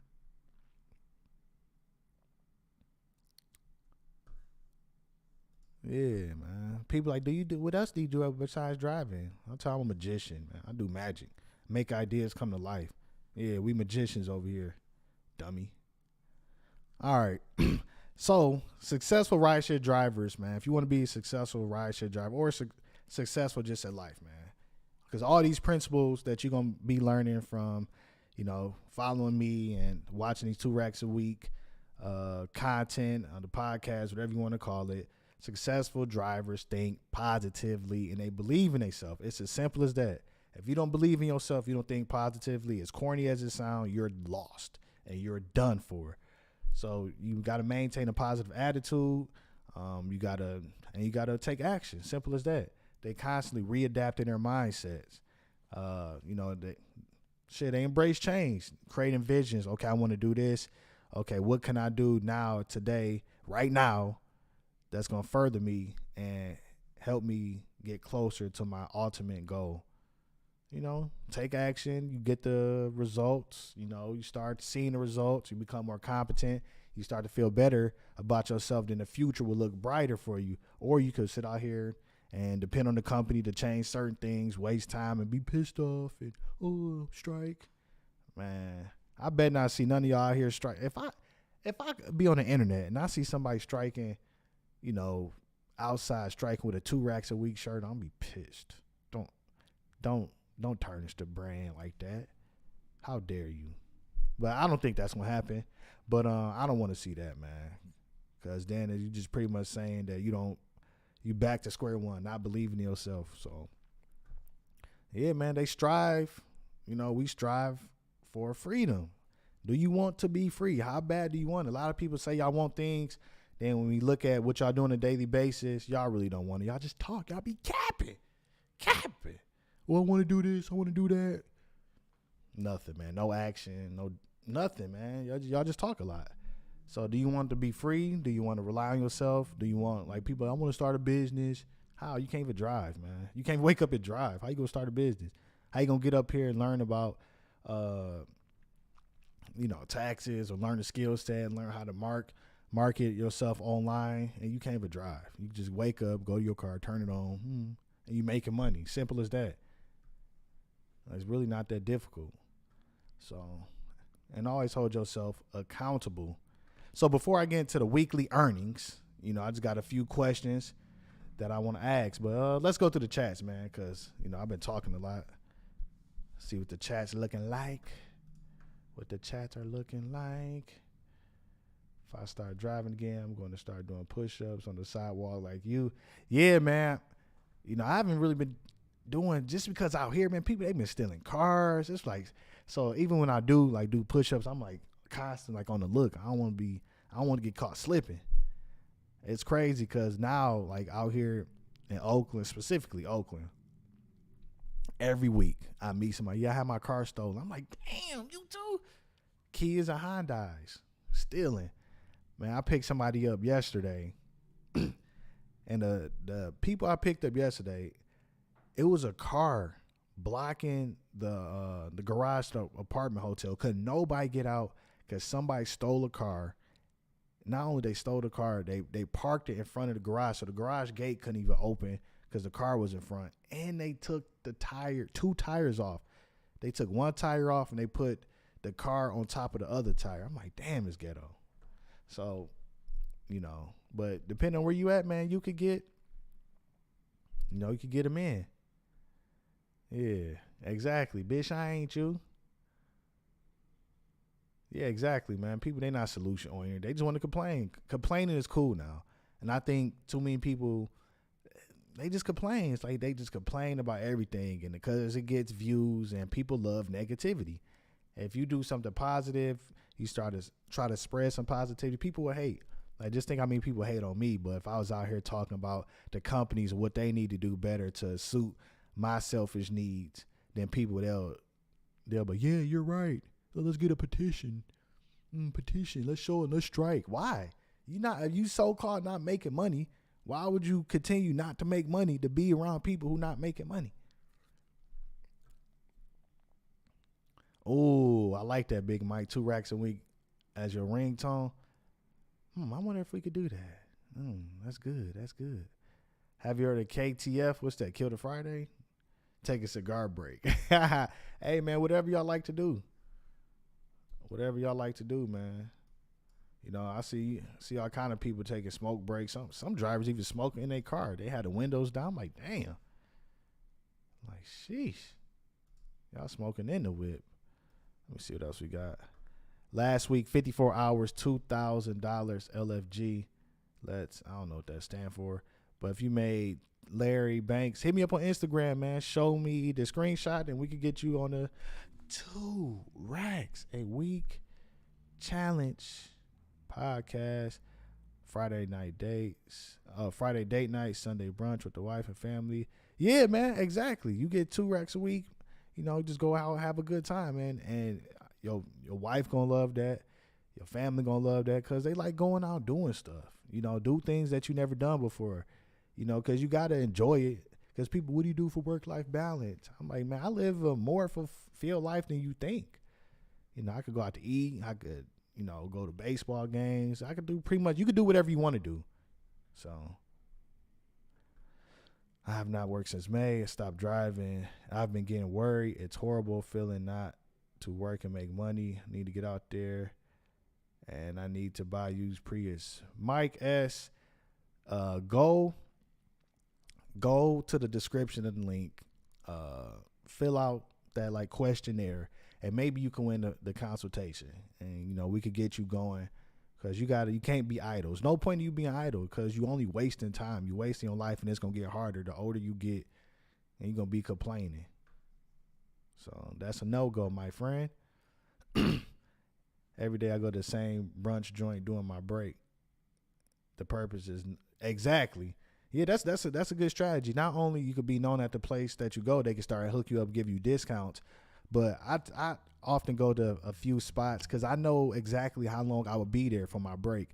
Yeah, man. People like, what else do you do besides driving? I'm telling I'm a magician, man. I do magic. Make ideas come to life. Yeah, we magicians over here, dummy. All right. So, successful rideshare drivers, man. If you want to be a successful rideshare driver or successful just at life, man. Because all these principles that you're going to be learning from, you know, following me and watching these 2 racks a week, content on the podcast, whatever you want to call it. Successful drivers think positively and they believe in themselves. It's as simple as that. If you don't believe in yourself, you don't think positively, as corny as it sounds, you're lost and you're done for. So you got to maintain a positive attitude. You got to take action. Simple as that. They constantly readapting their mindsets. They embrace change, creating visions. Okay, I want to do this. Okay, what can I do now, today, right now, that's going to further me and help me get closer to my ultimate goal? You know, take action. You get the results. You know, you start seeing the results. You become more competent. You start to feel better about yourself. Then the future will look brighter for you. Or you could sit out here and depend on the company to change certain things, waste time, and be pissed off and strike. Man, I bet not see none of y'all out here strike. If I be on the internet and I see somebody striking, you know, outside striking with a 2 racks a week shirt, I'll be pissed. Don't tarnish the brand like that. How dare you? But I don't think that's gonna happen. But I don't want to see that, man. Because then you just pretty much saying that you back to square one, not believing in yourself. So yeah, man, they strive. You know, we strive for freedom. Do you want to be free? How bad do you want it? A lot of people say y'all want things. Then when we look at what y'all do on a daily basis, y'all really don't want it. Y'all just talk. Y'all be capping. Well, I want to do this. I want to do that. Nothing, man. No action. Nothing, man. Y'all just talk a lot. So do you want to be free? Do you want to rely on yourself? Do you want, like, people, I want to start a business. How? You can't even drive, man. You can't wake up and drive. How you going to start a business? How you going to get up here and learn about, taxes, or learn the skill set, learn how to market yourself online, and you can't even drive. You just wake up, go to your car, turn it on, and you making money. Simple as that. It's really not that difficult. So, and always hold yourself accountable. So before I get into the weekly earnings, you know, I just got a few questions that I want to ask. But let's go through the chats, man, because, you know, I've been talking a lot. See what the chat's looking like. What the chats are looking like. If I start driving again, I'm going to start doing push-ups on the sidewalk like you. Yeah, man. You know, I haven't really been doing, just because out here, man, people, they've been stealing cars. It's like, so even when I do push-ups, I'm like constant, like on the look. I don't want to get caught slipping. It's crazy because now, like out here in Oakland, specifically Oakland, every week I meet somebody. Yeah, I had my car stolen. I'm like, damn, you too? Kias and Hyundais stealing. Man, I picked somebody up yesterday, and the people I picked up yesterday, it was a car blocking the garage to apartment hotel. Couldn't nobody get out because somebody stole a car. Not only they stole the car, they parked it in front of the garage, so the garage gate couldn't even open because the car was in front. And they took the 2 tires off. They took one tire off and they put the car on top of the other tire. I'm like, damn, it's ghetto. So, you know, but depending on where you at, man, you could get them in. Yeah, exactly. Bitch, I ain't you. Yeah, exactly, man. People, they not solution oriented. They just want to complain. Complaining is cool now. And I think too many people, they just complain. It's like they just complain about everything, and because it gets views, and people love negativity. If you do something positive, you try to spread some positivity, people will hate. Like, just think how many people hate on me, but if I was out here talking about the companies and what they need to do better to suit my selfish needs, then people, they'll be, yeah, you're right. So let's get a petition. Petition. Let's show it. Let's strike. Why? You so-called not making money. Why would you continue not to make money to be around people who not making money? Oh, I like that, Big Mike. 2 racks a week as your ringtone. I wonder if we could do that. That's good. That's good. Have you heard of KTF? What's that? Kill the Friday? Take a cigar break. Hey, man, whatever y'all like to do. Whatever y'all like to do, man. You know, I see all kind of people taking smoke breaks. Some drivers even smoking in their car. They had the windows down. I'm like, damn. I'm like, sheesh. Y'all smoking in the whip. Let me see what else we got. Last week, 54 hours, $2,000 LFG. I don't know what that stand for. But if you made Larry Banks, hit me up on Instagram, man. Show me the screenshot and we could get you on the 2 racks a week challenge podcast. Friday night dates, Friday date night, Sunday brunch with the wife and family. Yeah, man, exactly. You get 2 racks a week. You know, just go out and have a good time, man. And your wife gonna love that. Your family gonna love that because they like going out doing stuff. You know, do things that you never done before. You know, because you gotta enjoy it. Because people, what do you do for work-life balance? I'm like, man, I live a more fulfilled life than you think. You know, I could go out to eat. I could, you know, go to baseball games. I could do pretty much. You could do whatever you want to do. So I have not worked since May. I stopped driving. I've been getting worried. It's horrible feeling not to work and make money. I need to get out there, and I need to buy used Prius. Mike S. Go to the description of the link. Fill out that like questionnaire, and maybe you can win the consultation. And you know we could get you going. Because you can't be idle. There's no point in you being idle because you only wasting time. You wasting your life, and it's going to get harder the older you get, and you're going to be complaining. So that's a no-go, my friend. Every day I go to the same brunch joint doing my break. The purpose is exactly. Yeah, that's a good strategy. Not only you could be known at the place that you go, they can start to hook you up, give you discounts. But I often go to a few spots because I know exactly how long I would be there for my break.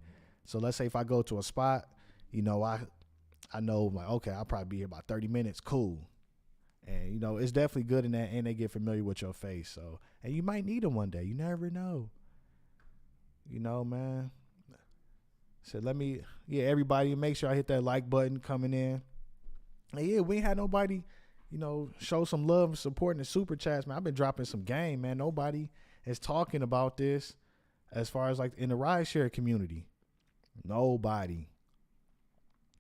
So let's say if I go to a spot, you know, I know like, okay, I'll probably be here about 30 minutes. Cool. And, you know, it's definitely good in that, and they get familiar with your face. So, and you might need them one day. You never know. You know, man. So everybody, make sure I hit that like button coming in. And yeah, we ain't had nobody, you know, show some love and support in the super chats, man. I've been dropping some game, man. Nobody is talking about this as far as like in the rideshare community. Nobody.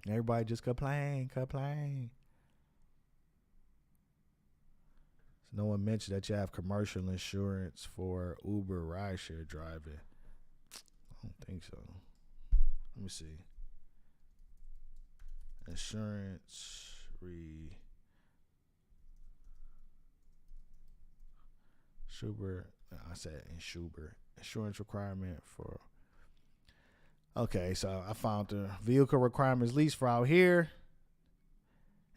Everybody just complain. So no one mentioned that you have commercial insurance for Uber rideshare driving. I don't think so. Let me see. Insurance insurance requirement for. Okay, so I found the vehicle requirements least for out here.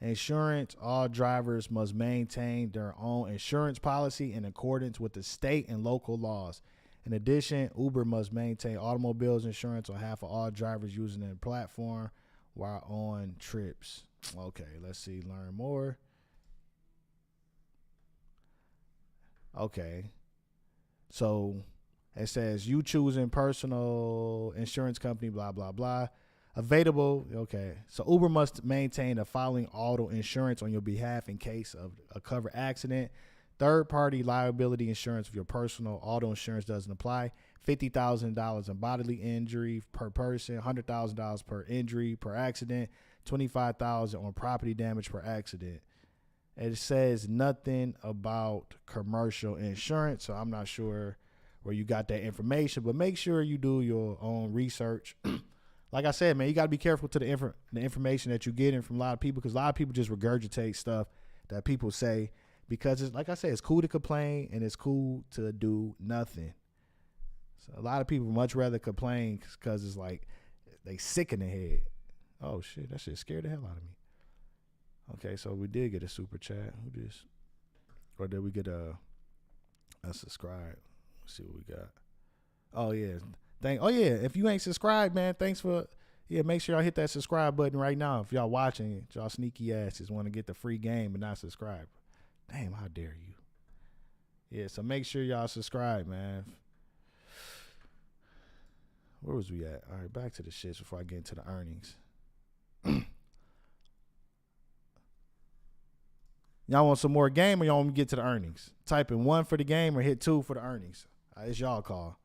Insurance, all drivers must maintain their own insurance policy in accordance with the state and local laws. In addition, Uber must maintain automobiles insurance on behalf of all drivers using the platform while on trips. Okay, let's see, learn more. Okay, so it says you choosing personal insurance company, blah, blah, blah. Available, okay. So Uber must maintain the following auto insurance on your behalf in case of a covered accident. Third-party liability insurance for your personal auto insurance doesn't apply. $50,000 in bodily injury per person, $100,000 per injury per accident, $25,000 on property damage per accident. It says nothing about commercial insurance, so I'm not sure where you got that information, but make sure you do your own research. Like I said, man, you got to be careful to the information that you're getting from a lot of people, because a lot of people just regurgitate stuff that people say, because it's, like I said, it's cool to complain and it's cool to do nothing. So a lot of people much rather complain because it's like they sick in the head. Oh shit, that shit scared the hell out of me. Okay, so we did get a super chat. Who this? Or did we get a subscribe? Let's see what we got. Oh yeah. If you ain't subscribed, man, thanks for make sure y'all hit that subscribe button right now. If y'all watching, y'all sneaky asses want to get the free game and not subscribe. Damn, how dare you? Yeah, so make sure y'all subscribe, man. Where was we at? All right, back to the shits before I get into the earnings. Y'all want some more game or y'all want me to get to the earnings? Type in 1 for the game or hit 2 for the earnings. It's y'all call.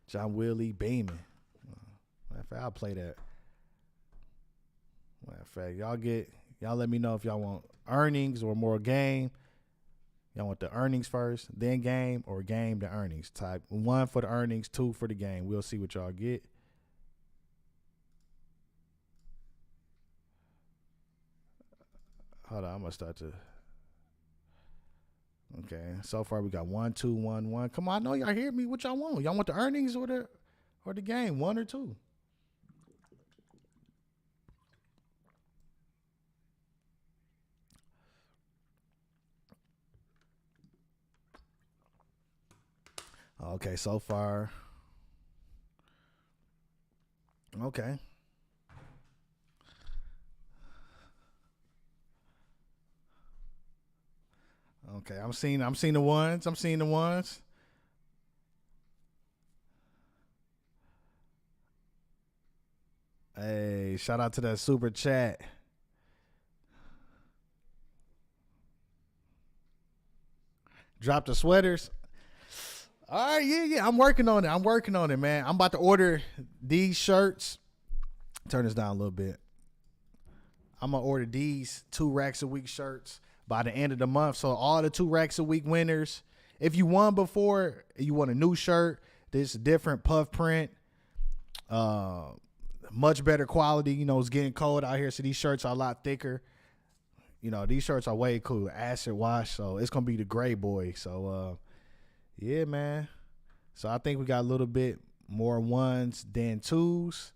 John Willie Beeman. Matter of fact, I'll play that. Matter of fact, y'all let me know if y'all want earnings or more game. Y'all want the earnings first, then game, or game to earnings. Type 1 for the earnings, 2 for the game. We'll see what y'all get. Hold on, I'm gonna start to. Okay, so far we got 1, 2, 1, 1. Come on, I know y'all hear me. What y'all want? Y'all want the earnings or the game? 1 or 2? Okay, so far. Okay. Okay, I'm seeing the ones. I'm seeing the ones. Hey, shout out to that super chat. Drop the sweaters. All right, yeah. I'm working on it, man. I'm about to order these shirts. Turn this down a little bit. I'm going to order these 2 racks a week shirts by the end of the month. So all the 2 racks a week winners, if you won before, you want a new shirt, this different puff print, much better quality. You know, it's getting cold out here, so these shirts are a lot thicker. You know, these shirts are way cool, acid wash, so it's going to be the gray boy. So, yeah, man. So I think we got a little bit more 1s than 2s.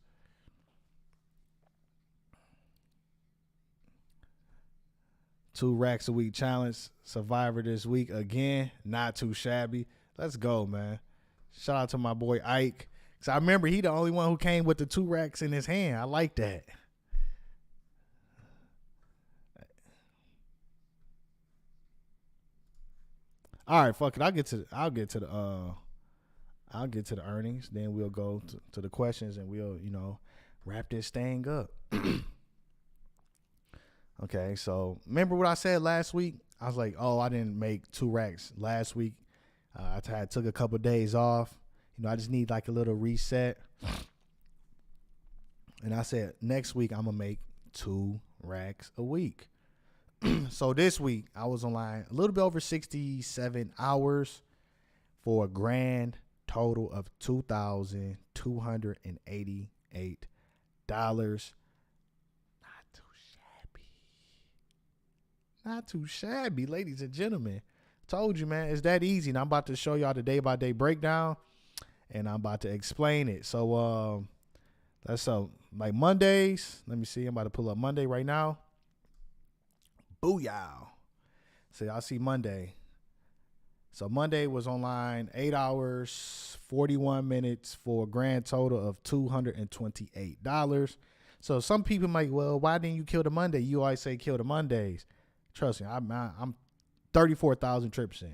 Two racks a week challenge. Survivor this week again. Not too shabby. Let's go, man. Shout out to my boy Ike. Cause I remember he the only one who came with the 2 racks in his hand. I like that. All right, fuck it. I'll get to the earnings. Then we'll go to the questions and we'll, wrap this thing up. Okay, so remember what I said last week? I was like, I didn't make 2 racks last week. I took a couple of days off. I just need like a little reset. And I said, next week I'm going to make 2 racks a week. So this week I was online a little bit over 67 hours for a grand total of $2,288. Not too shabby, ladies and gentlemen. Told you, man, it's that easy. And I'm about to show y'all the day-by-day breakdown, and I'm about to explain it. So, like Mondays. Let me see. I'm about to pull up Monday right now. Booyah. So y'all see Monday. So Monday was online 8 hours, 41 minutes for a grand total of $228. So some people might, well, why didn't you kill the Monday? You always say kill the Mondays. Trust me, I'm 34,000 trips in.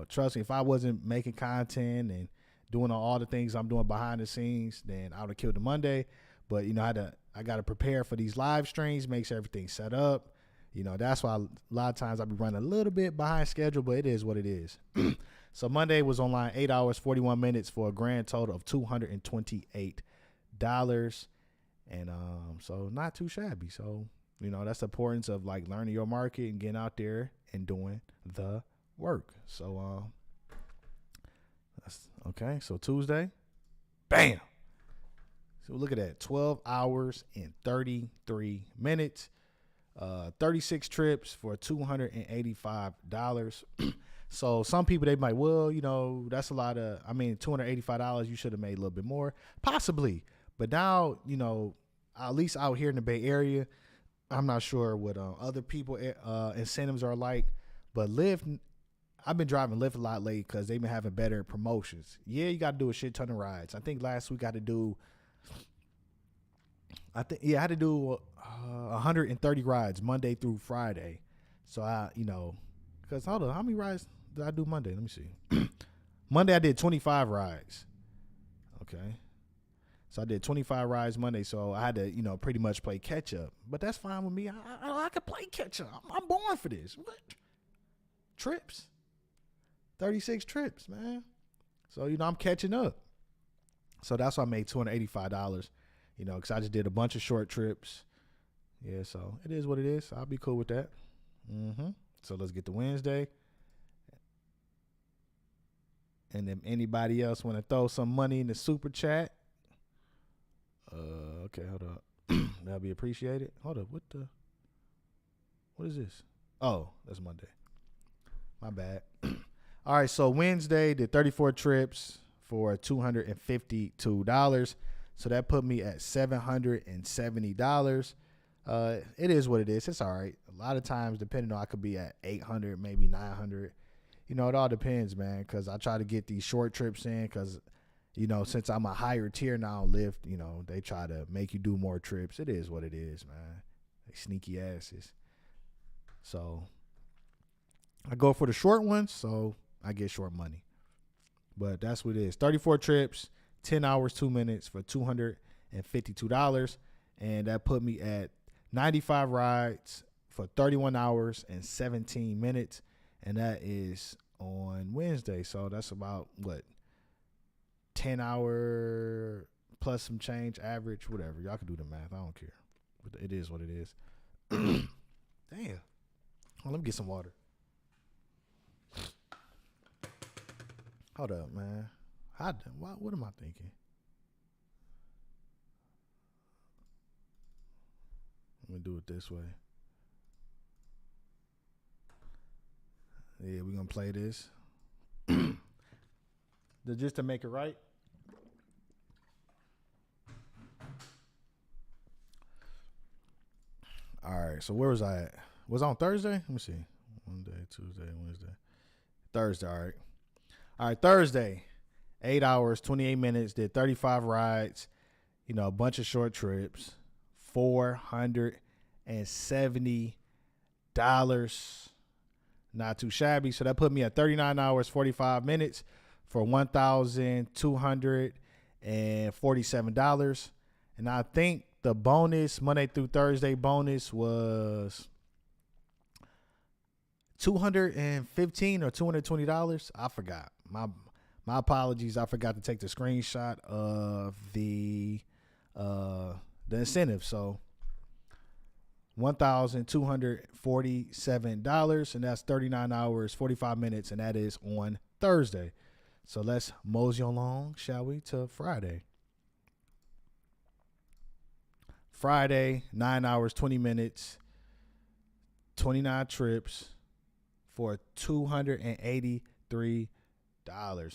Trust me, if I wasn't making content and doing all the things I'm doing behind the scenes, then I would have killed the Monday. But I got to prepare for these live streams, make sure everything's set up. That's why a lot of times I be running a little bit behind schedule, but it is what it is. So Monday was online 8 hours, 41 minutes for a grand total of $228. And so not too shabby. So that's the importance of like learning your market and getting out there and doing the work. So, that's okay. So Tuesday, bam. So look at that, 12 hours and 33 minutes, 36 trips for $285. So some people, they might, well, that's a lot of, $285, you should have made a little bit more, possibly. But now, at least out here in the Bay Area, I'm not sure what other people incentives are like, but Lyft, I've been driving Lyft a lot lately because they've been having better promotions. Yeah, you got to do a shit ton of rides. I think last week I had to do I had to do 130 rides Monday through Friday. So because hold on, how many rides did I do Monday? Let me see. Monday I did 25 rides. Okay. So I did 25 rides Monday, so I had to, pretty much play catch up. But that's fine with me. I could play catch up. I'm born for this. What? Trips. 36 trips, man. So, I'm catching up. So that's why I made $285, because I just did a bunch of short trips. Yeah, so it is what it is. I'll be cool with that. So let's get to Wednesday. And if anybody else want to throw some money in the super chat, okay, hold up. That'll be appreciated. Hold up, what is this? Oh, that's Monday. My bad. All right, so Wednesday did 34 trips for $252. So that put me at $770. It is what it is. It's all right. A lot of times, depending on, I could be at 800, maybe 900. It all depends, man, because I try to get these short trips in because, since I'm a higher tier now, Lyft, they try to make you do more trips. It is what it is, man. They sneaky asses. So I go for the short ones, so I get short money. But that's what it is. 34 trips, 10 hours, 2 minutes for $252. And that put me at 95 rides for 31 hours and 17 minutes. And that is on Wednesday. So that's about, 10 hour plus some change average, whatever. Y'all can do the math. I don't care. But it is what it is. Damn. Well, let me get some water. Hold up, man. What am I thinking? Let me do it this way. Yeah, we're going to play this. Just to make it right. All right, so where was I at? Was I on Thursday? Let me see. Monday, Tuesday, Wednesday. Thursday, all right. All right, Thursday, 8 hours, 28 minutes, did 35 rides, a bunch of short trips, $470. Not too shabby. So that put me at 39 hours, 45 minutes for $1,247. And I think the bonus, Monday through Thursday bonus, was $215 or $220. I forgot. My apologies. I forgot to take the screenshot of the incentive. So $1,247, and that's 39 hours, 45 minutes, and that is on Thursday. So let's mosey along, shall we, to Friday. Friday, 9 hours, 20 minutes, 29 trips for $283.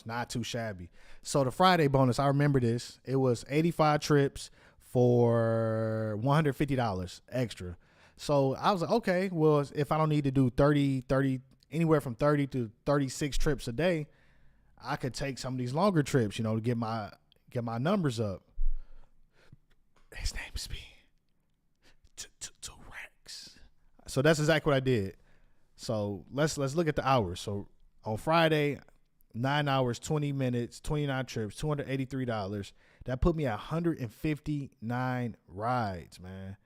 Not too shabby. So the Friday bonus, I remember this. It was 85 trips for $150 extra. So I was like, okay, well, if I don't need to do 30, anywhere from 30 to 36 trips a day, I could take some of these longer trips, to get my numbers up. His name is me. To Rex. So that's exactly what I did. So let's look at the hours. So on Friday, 9 hours, 20 minutes, 29 trips, $283. That put me at 159 rides, man.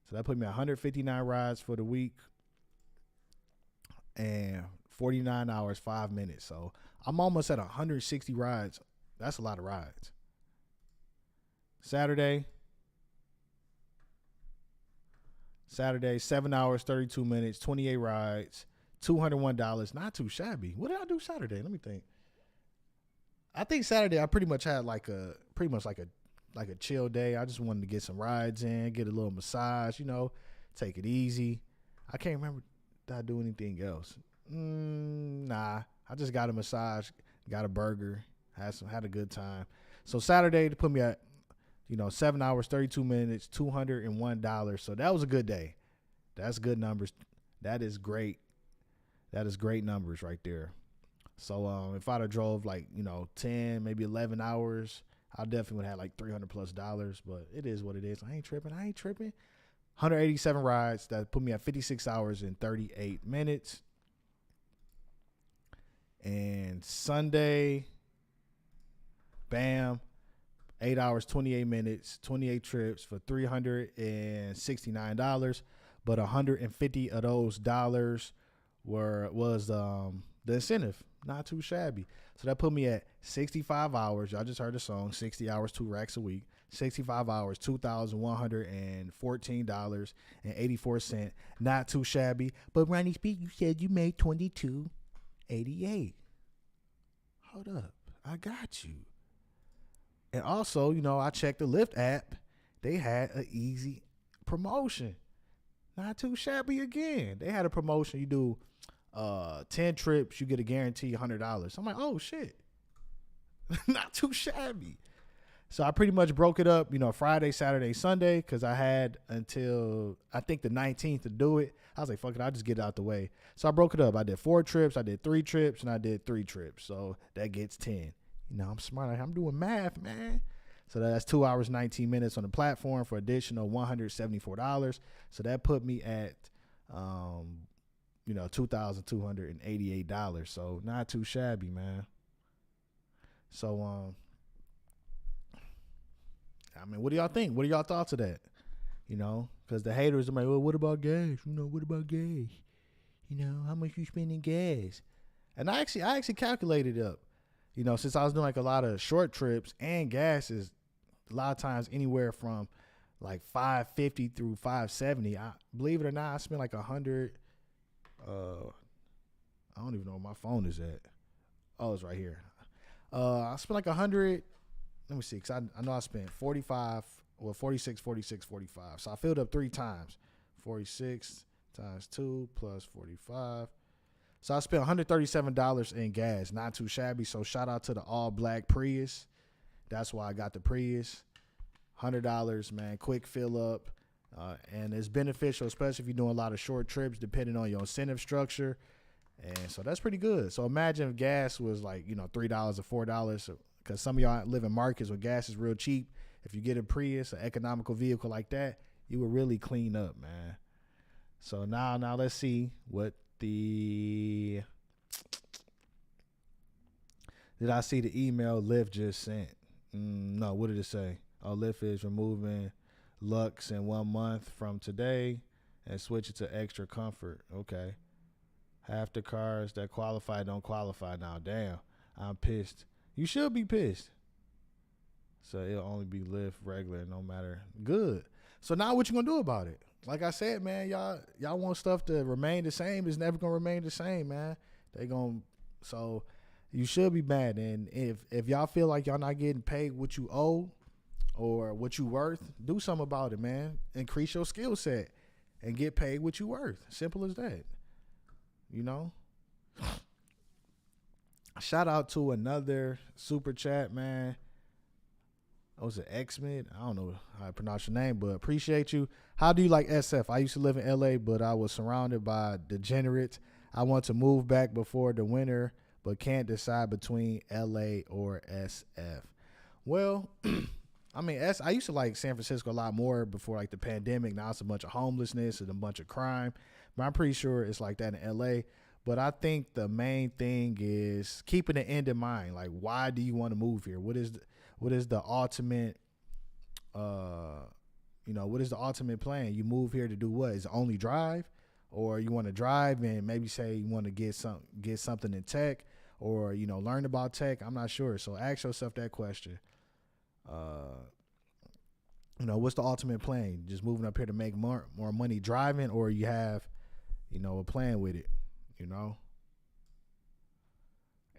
So that put me at 159 rides for the week and 49 hours, 5 minutes. So I'm almost at 160 rides. That's a lot of rides. Saturday, 7 hours, 32 minutes, 28 rides, $201. Not too shabby. What did I do Saturday? Let me think. I think Saturday I pretty much had like a chill day. I just wanted to get some rides in, get a little massage, take it easy. I can't remember, did I do anything else? Nah. I just got a massage, got a burger, had a good time. So Saturday to put me at 7 hours, 32 minutes, $201. So that was a good day. That's good numbers. That is great. That is great numbers right there. So if I'd have drove 10, maybe 11 hours, I definitely would have like $300+, but it is what it is. I ain't tripping. 187 rides. That put me at 56 hours and 38 minutes. And Sunday, bam, 8 hours, 28 minutes, 28 trips for $369. But 150 of those dollars was the incentive. Not too shabby. So that put me at 65 hours. Y'all just heard the song, 60 hours, 2 racks a week. 65 hours, $2,114.84. Not too shabby. But Ronnie Speak, you said you made $22.88. Hold up. I got you. And also, I checked the Lyft app. They had an easy promotion. Not too shabby again. They had a promotion. You do 10 trips, you get a guarantee $100. I'm like, oh, shit. Not too shabby. So I pretty much broke it up, Friday, Saturday, Sunday, because I had until, I think, the 19th to do it. I was like, fuck it, I'll just get it out the way. So I broke it up. I did 4 trips, I did 3 trips, and I did 3 trips. So that gets 10. I'm smart. I'm doing math, man. So that's 2 hours, 19 minutes on the platform for additional $174. So that put me at, $2,288. So not too shabby, man. So, what do y'all think? What are y'all thoughts of that? Because the haters are like, well, what about gas? What about gas? How much you spend in gas? And I actually calculated up, since I was doing like a lot of short trips, and gas is a lot of times anywhere from like $5.50 through $5.70. Believe it or not, I spent like $100. I don't even know where my phone is at. Oh, it's right here. I spent like $100. Let me see, because I know I spent 45, 46, 45. So I filled up 3 times. 46 times 2 plus 45. So I spent $137 in gas. Not too shabby. So shout out to the all black Prius. That's why I got the Prius. $100, man. Quick fill up. And it's beneficial, especially if you're doing a lot of short trips, depending on your incentive structure. And so that's pretty good. So imagine if gas was like, $3 or $4. Because some of y'all live in markets where gas is real cheap. If you get a Prius, an economical vehicle like that, you will really clean up, man. So now let's see what did I see the email Lyft just sent? No, what did it say? Oh, Lyft is removing Lux in 1 month from today and switch it to extra comfort. Okay. Half the cars that qualify don't qualify now. Damn, I'm pissed. You should be pissed. So it'll only be Lyft regular, no matter. Good. So now what you gonna do about it? Like I said, man, y'all want stuff to remain the same. It's never gonna remain the same, man. So you should be mad. And if y'all feel like y'all not getting paid what you owe or what you worth, do something about it, man. Increase your skill set and get paid what you worth. Simple as that. Shout out to another super chat, man. Oh, was it X-Mid? I don't know how to pronounce your name, but appreciate you. How do you like SF? I used to live in LA, but I was surrounded by degenerates. I want to move back before the winter, but can't decide between LA or SF. Well, I used to like San Francisco a lot more before like the pandemic. Now it's a bunch of homelessness and a bunch of crime, but I'm pretty sure it's like that in LA. But I think the main thing is keeping the end in mind. Like, why do you want to move here? What is the ultimate, what is the ultimate plan? You move here to do what? Is it only drive? Or you want to drive and maybe say you want to get something in tech or, learn about tech? I'm not sure. So ask yourself that question. What's the ultimate plan? Just moving up here to make more money driving, or you have, a plan with it,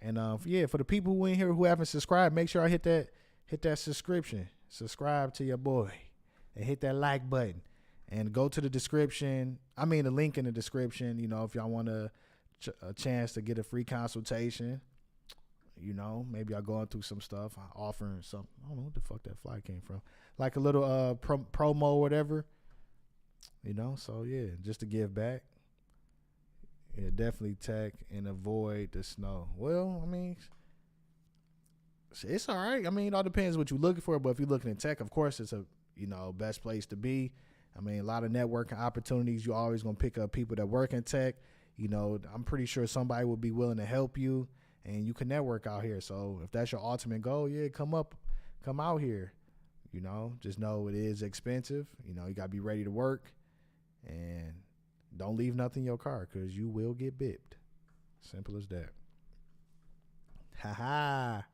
And for the people who in here who haven't subscribed, make sure I hit that subscription. Subscribe to your boy and hit that like button and go to the description. The link in the description, if y'all want a chance to get a free consultation, maybe y'all going through some stuff, offering something. I don't know what the fuck that fly came from. Like a little promo or whatever, so yeah, just to give back. Yeah, definitely tech and avoid the snow. Well, It's all right. I mean, it all depends what you're looking for. But if you're looking in tech, of course, it's a best place to be. I mean, a lot of networking opportunities. You're always gonna pick up people that work in tech. I'm pretty sure somebody will be willing to help you, and you can network out here. So if that's your ultimate goal, yeah, come out here. Just know it is expensive. You gotta be ready to work, and don't leave nothing in your car because you will get bipped. Simple as that. Ha.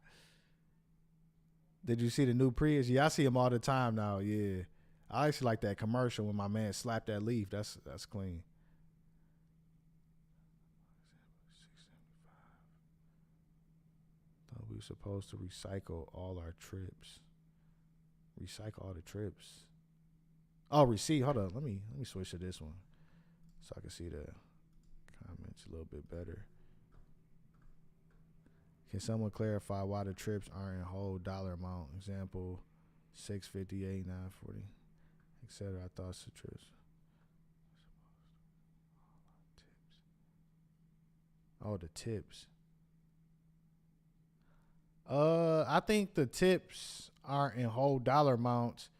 Did you see the new Prius? Yeah, I see them all the time now. Yeah, I actually like that commercial when my man slapped that leaf. That's clean. Thought we were supposed to recycle all our trips. Recycle all the trips. Oh, receipt. Hold on. Let me switch to this one so I can see the comments a little bit better. Can someone clarify why the trips aren't in whole dollar amount? Example, $658, $940, etc. I thought it's the trips. Oh, the tips. I think the tips aren't in whole dollar amounts.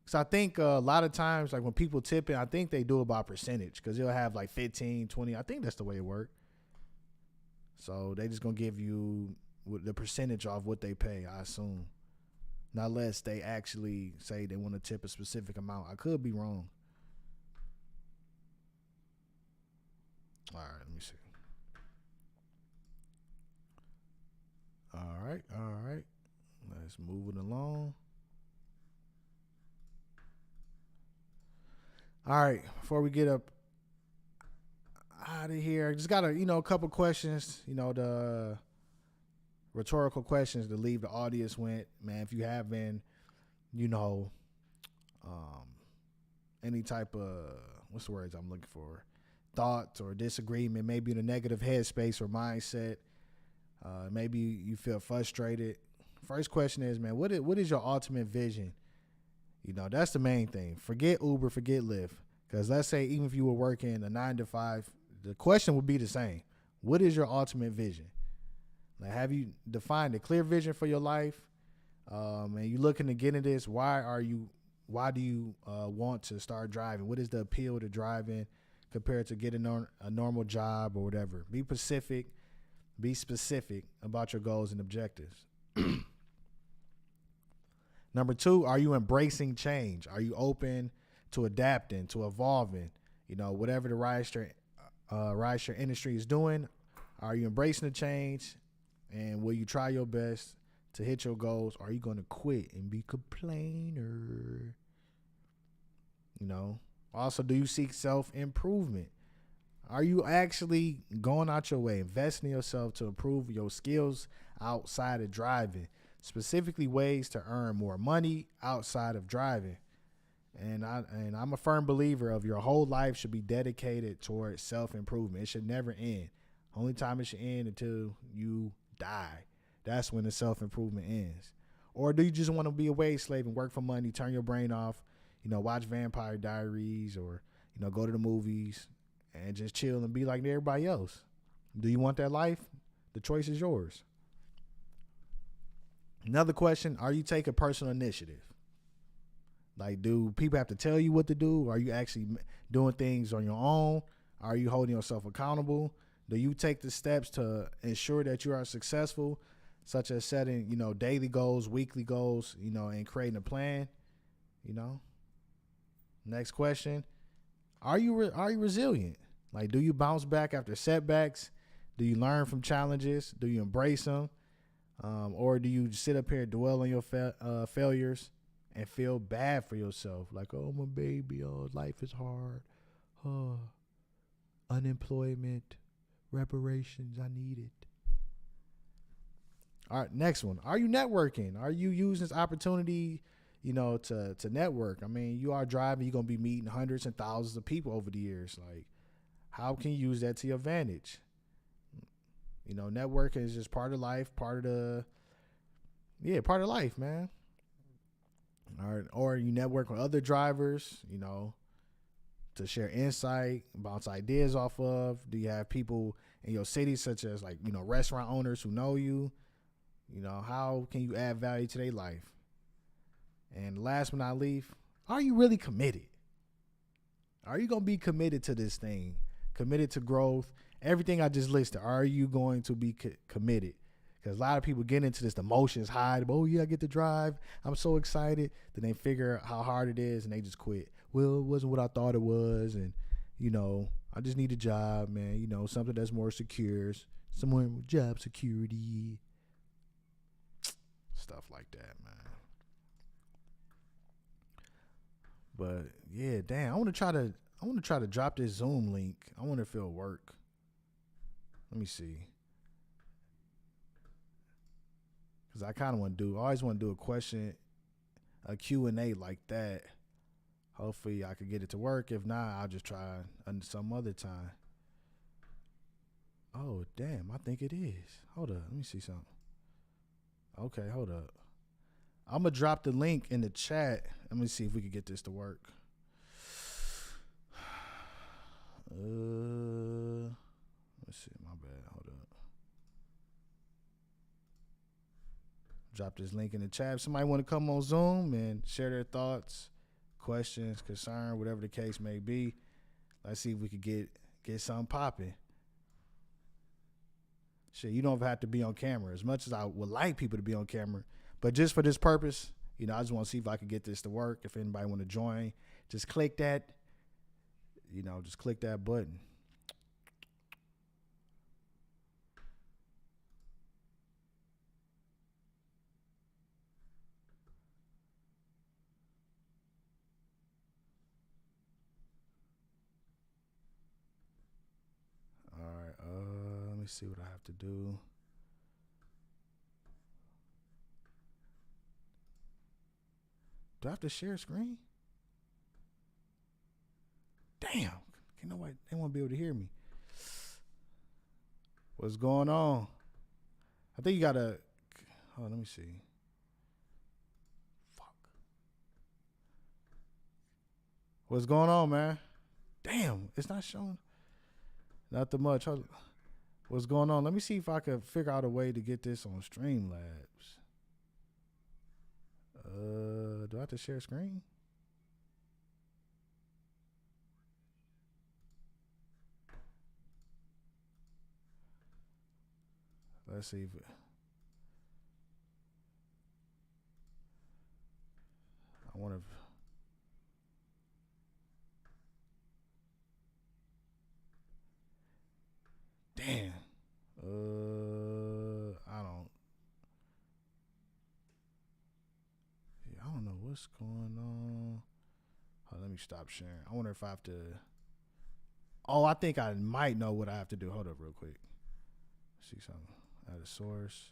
Cause I think a lot of times, like when people tip in, I think they do it by percentage. Cause they'll have like 15, 20. I think that's the way it works. So they just gonna give you the percentage off what they pay, I assume. Not unless they actually say they want to tip a specific amount. I could be wrong. All right, let me see. All right. Let's move it along. All right, before we get up out of here, just got a couple questions, the rhetorical questions to leave the audience with. Man, if you have been, any type of, what's the words I'm looking for, thoughts or disagreement, maybe in a negative headspace or mindset, maybe you feel frustrated. First question is, man, what is your ultimate vision? That's the main thing. Forget Uber, forget Lyft. Because let's say even if you were working a 9 to 5, the question would be the same. What is your ultimate vision? Like, have you defined a clear vision for your life? And you looking to get into this? Why do you want to start driving? What is the appeal to driving compared to getting a normal job or whatever? Be specific about your goals and objectives. Number 2, are you embracing change? Are you open to adapting, to evolving? Whatever the rideshare industry is doing, are you embracing the change? And will you try your best to hit your goals? Or are you going to quit and be a complainer? Also, do you seek self-improvement? Are you actually going out your way, investing in yourself to improve your skills outside of driving? Specifically ways to earn more money outside of driving. And I'm a firm believer of your whole life should be dedicated towards self-improvement. It should never end. Only time it should end until you die. That's when the self-improvement ends. Or do you just want to be a wage slave and work for money, turn your brain off, watch Vampire Diaries or, go to the movies and just chill and be like everybody else? Do you want that life? The choice is yours. Another question, are you taking personal initiative? Like, do people have to tell you what to do? Are you actually doing things on your own? Are you holding yourself accountable? Do you take the steps to ensure that you are successful, such as setting, daily goals, weekly goals, and creating a plan? Next question, are you resilient? Like, do you bounce back after setbacks? Do you learn from challenges? Do you embrace them? Or do you sit up here and dwell on your failures and feel bad for yourself? Like, oh, my baby, oh, life is hard. Oh, unemployment, reparations, I need it. All right, next one. Are you networking? Are you using this opportunity, to network? I mean, you are driving, you're going to be meeting hundreds and thousands of people over the years. Like, how can you use that to your advantage? Networking is just part of life, part of life, man. All right. Or you network with other drivers, to share insight, bounce ideas off of. Do you have people in your city, such as restaurant owners who know you? You know, how can you add value to their life? And last but not least, are you really committed? Are you going to be committed to this thing? Committed to growth? Everything I just listed, are you going to be committed? Because a lot of people get into this, the emotions high. Oh, yeah, I get to drive. I'm so excited. Then they figure out how hard it is, and they just quit. Well, it wasn't what I thought it was. And, you know, I just need a job, man. You know, something that's more secure. Somewhere with job security. Stuff like that, man. But, yeah, damn. I want to try to drop this Zoom link. I wonder if it'll work. Let me see. Because I kind of want to I always want to do a Q&A like that. Hopefully I could get it to work. If not, I'll just try some other time. Oh, damn. I think it is. Hold up. Let me see something. Okay, hold up. I'm going to drop the link in the chat. Let me see if we can get this to work. Let's see. My bad. Hold up. Drop this link in the chat. If somebody want to come on Zoom and share their thoughts, questions, concern, whatever the case may be, let's see if we could get something popping. Shit, you don't have to be on camera. As much as I would like people to be on camera, but just for this purpose, you know, I just want to see if I can get this to work. If anybody want to join, just click that. You know, just click that button. All right, let me see what I have to do. Do I have to share screen? Damn, can't nobody, they won't be able to hear me. What's going on? I think you gotta, let me see. Fuck. What's going on, man? Damn, it's not showing. Not too much. What's going on? Let me see if I can figure out a way to get this on Streamlabs. Do I have to share screen? Let's see if I wonder if damn. I don't know what's going on. Oh, let me stop sharing. I wonder if I have to. Oh, I think I might know what I have to do. Hold up real quick. See something. Add a source.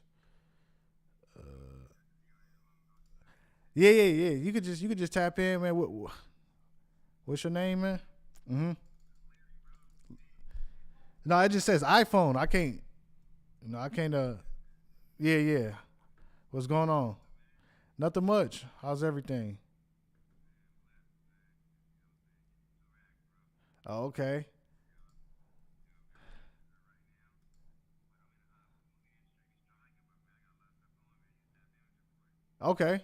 Yeah. You could just tap in, man. What's your name, man? Mm-hmm. No, it just says iPhone. I can't. No, I can't. Yeah. What's going on? Nothing much. How's everything? Oh, okay. Okay.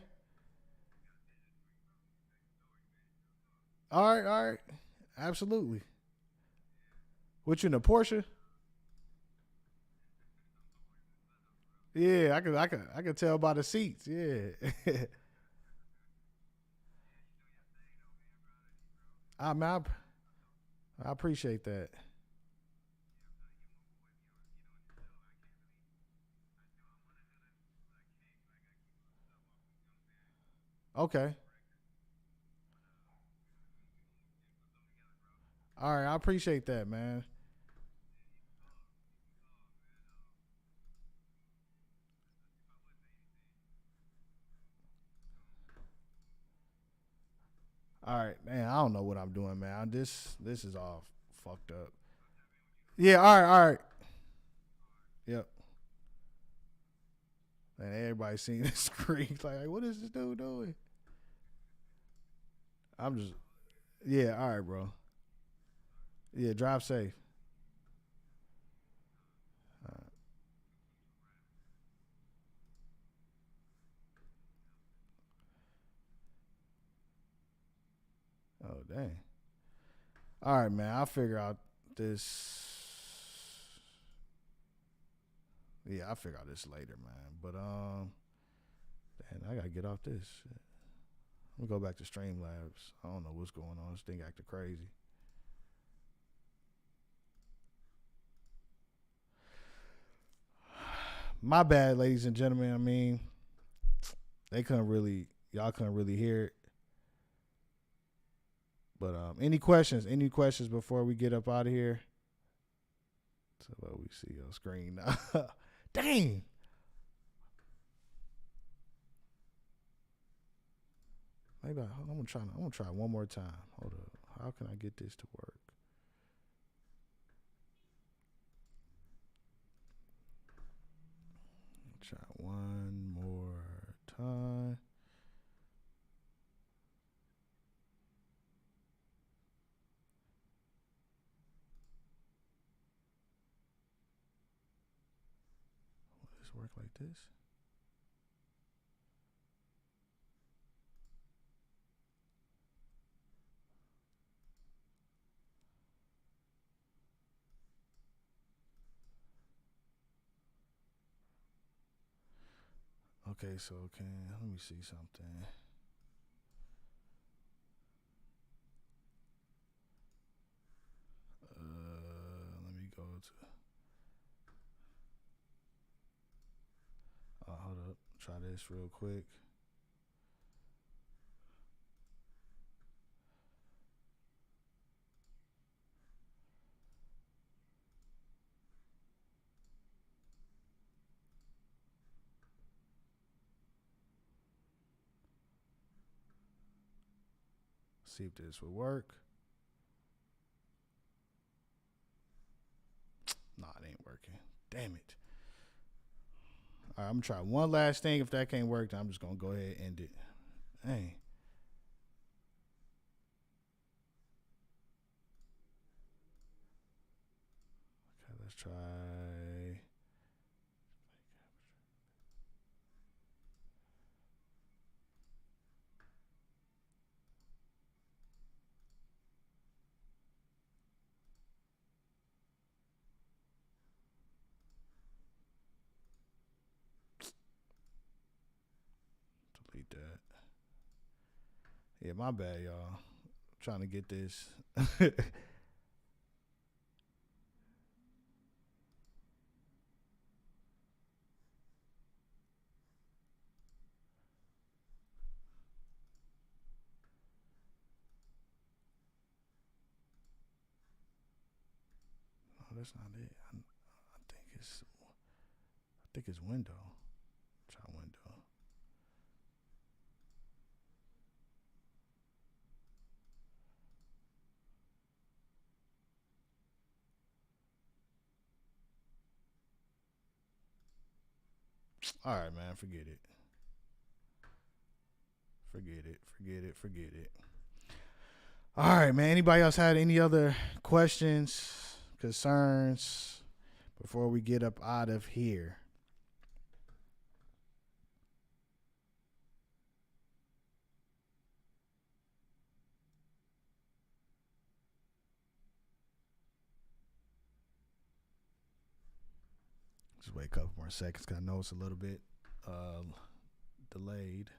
All right. Absolutely. What you in a Porsche? Yeah, I could tell by the seats. Yeah. I appreciate that. Okay. All right, I appreciate that, man. All right, man. I don't know what I'm doing, man. This is all fucked up. Yeah. All right. Yep. And everybody seeing the screen like, what is this dude doing? I'm just, yeah. All right, bro. Yeah, drive safe. dang. All right, man. I'll figure out this. Yeah, I'll figure out this later, man. But damn, I gotta get off this shit. Let me go back to Streamlabs. I don't know what's going on. This thing acting crazy. My bad, ladies and gentlemen. I mean, y'all couldn't really hear it. But any questions before we get up out of here? So what we see on screen now. Dang. Maybe I'm gonna try one more time. Hold up. How can I get this to work? Try one more time. Will this work like this? Okay, so let me see something. Let me go to. Hold up. Try this real quick. See if this will work. Nah, it ain't working. Damn it. All right, I'm gonna try one last thing. If that can't work, then I'm just gonna go ahead and end it. Dang. Okay, let's try. Delete that. Yeah, my bad, y'all. Trying to get this. No, that's not it. I think it's window. Try window. All right, man. Forget it. Forget it. All right, man. Anybody else had any other questions, concerns before we get up out of here? Just wait a couple more seconds because I know it's a little bit delayed.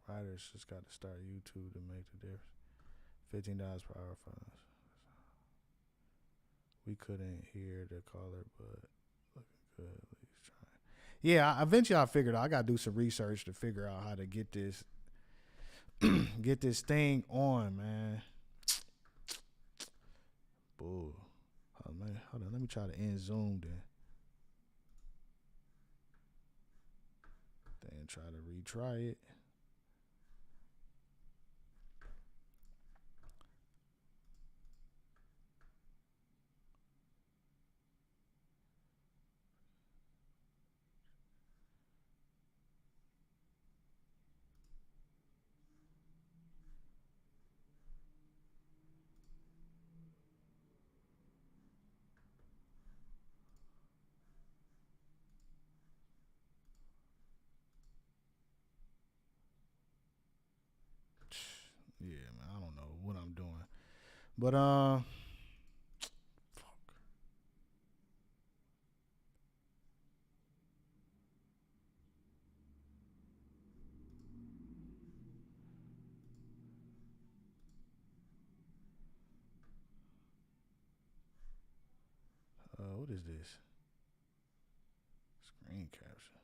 Riders just got to start YouTube to make the difference. $15 per hour for us. We couldn't hear the caller, but looking good. At least trying. Yeah, eventually I figured out. I got to do some research to figure out how to get this get this thing on, man. Bull. Hold on. Let me try to end Zoom then. Then try to retry it. But what is this? Screen capture.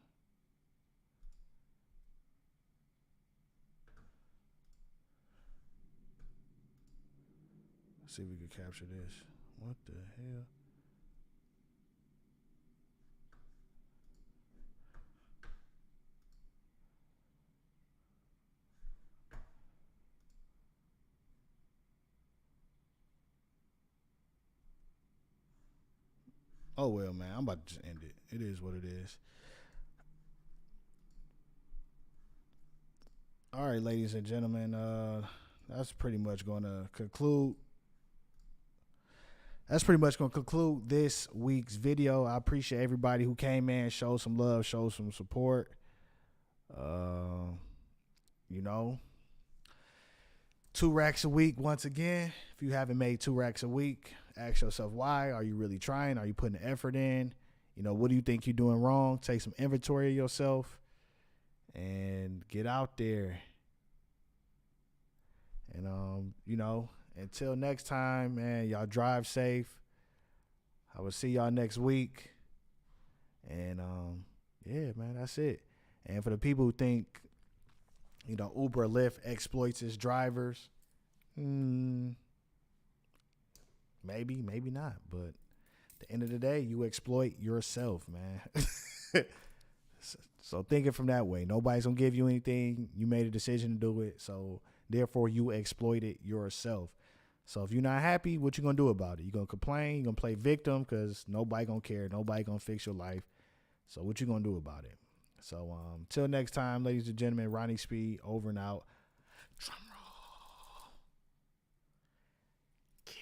Let's see if we can capture this. What the hell? Oh well, man. I'm about to just end it. It is what it is. All right, ladies and gentlemen. That's pretty much going to conclude. That's pretty much going to conclude this week's video. I appreciate everybody who came in, showed some love, showed some support. You know, 2 racks a week. Once again, if you haven't made 2 racks a week, ask yourself why. Are you really trying? Are you putting effort in? You know, what do you think you're doing wrong? Take some inventory of yourself and get out there. And, you know, until next time, man, y'all drive safe. I will see y'all next week. And, yeah, man, that's it. And for the people who think, you know, Uber or Lyft exploits its drivers, maybe, maybe not. But at the end of the day, you exploit yourself, man. So think it from that way. Nobody's going to give you anything. You made a decision to do it. So therefore, you exploited yourself. So if you're not happy, what you going to do about it? You going to complain? You going to play victim because nobody going to care. Nobody going to fix your life. So what you going to do about it? So till next time, ladies and gentlemen, Ronnie Speed, over and out. Drum roll. Guitar.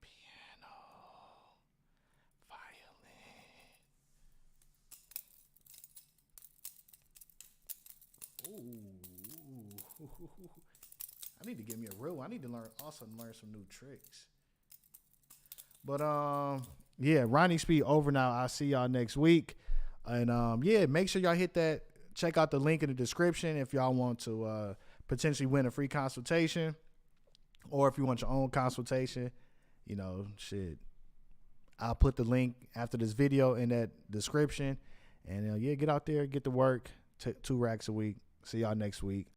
Piano. Violin. Ooh. I need to give me a real one. I need to learn some new tricks. But yeah, Ronnie Speed over now. I'll see y'all next week. And yeah, make sure y'all hit that. Check out the link in the description if y'all want to potentially win a free consultation. Or if you want your own consultation, you know, shit. I'll put the link after this video in that description. And yeah, get out there, get to work. 2 racks a week. See y'all next week.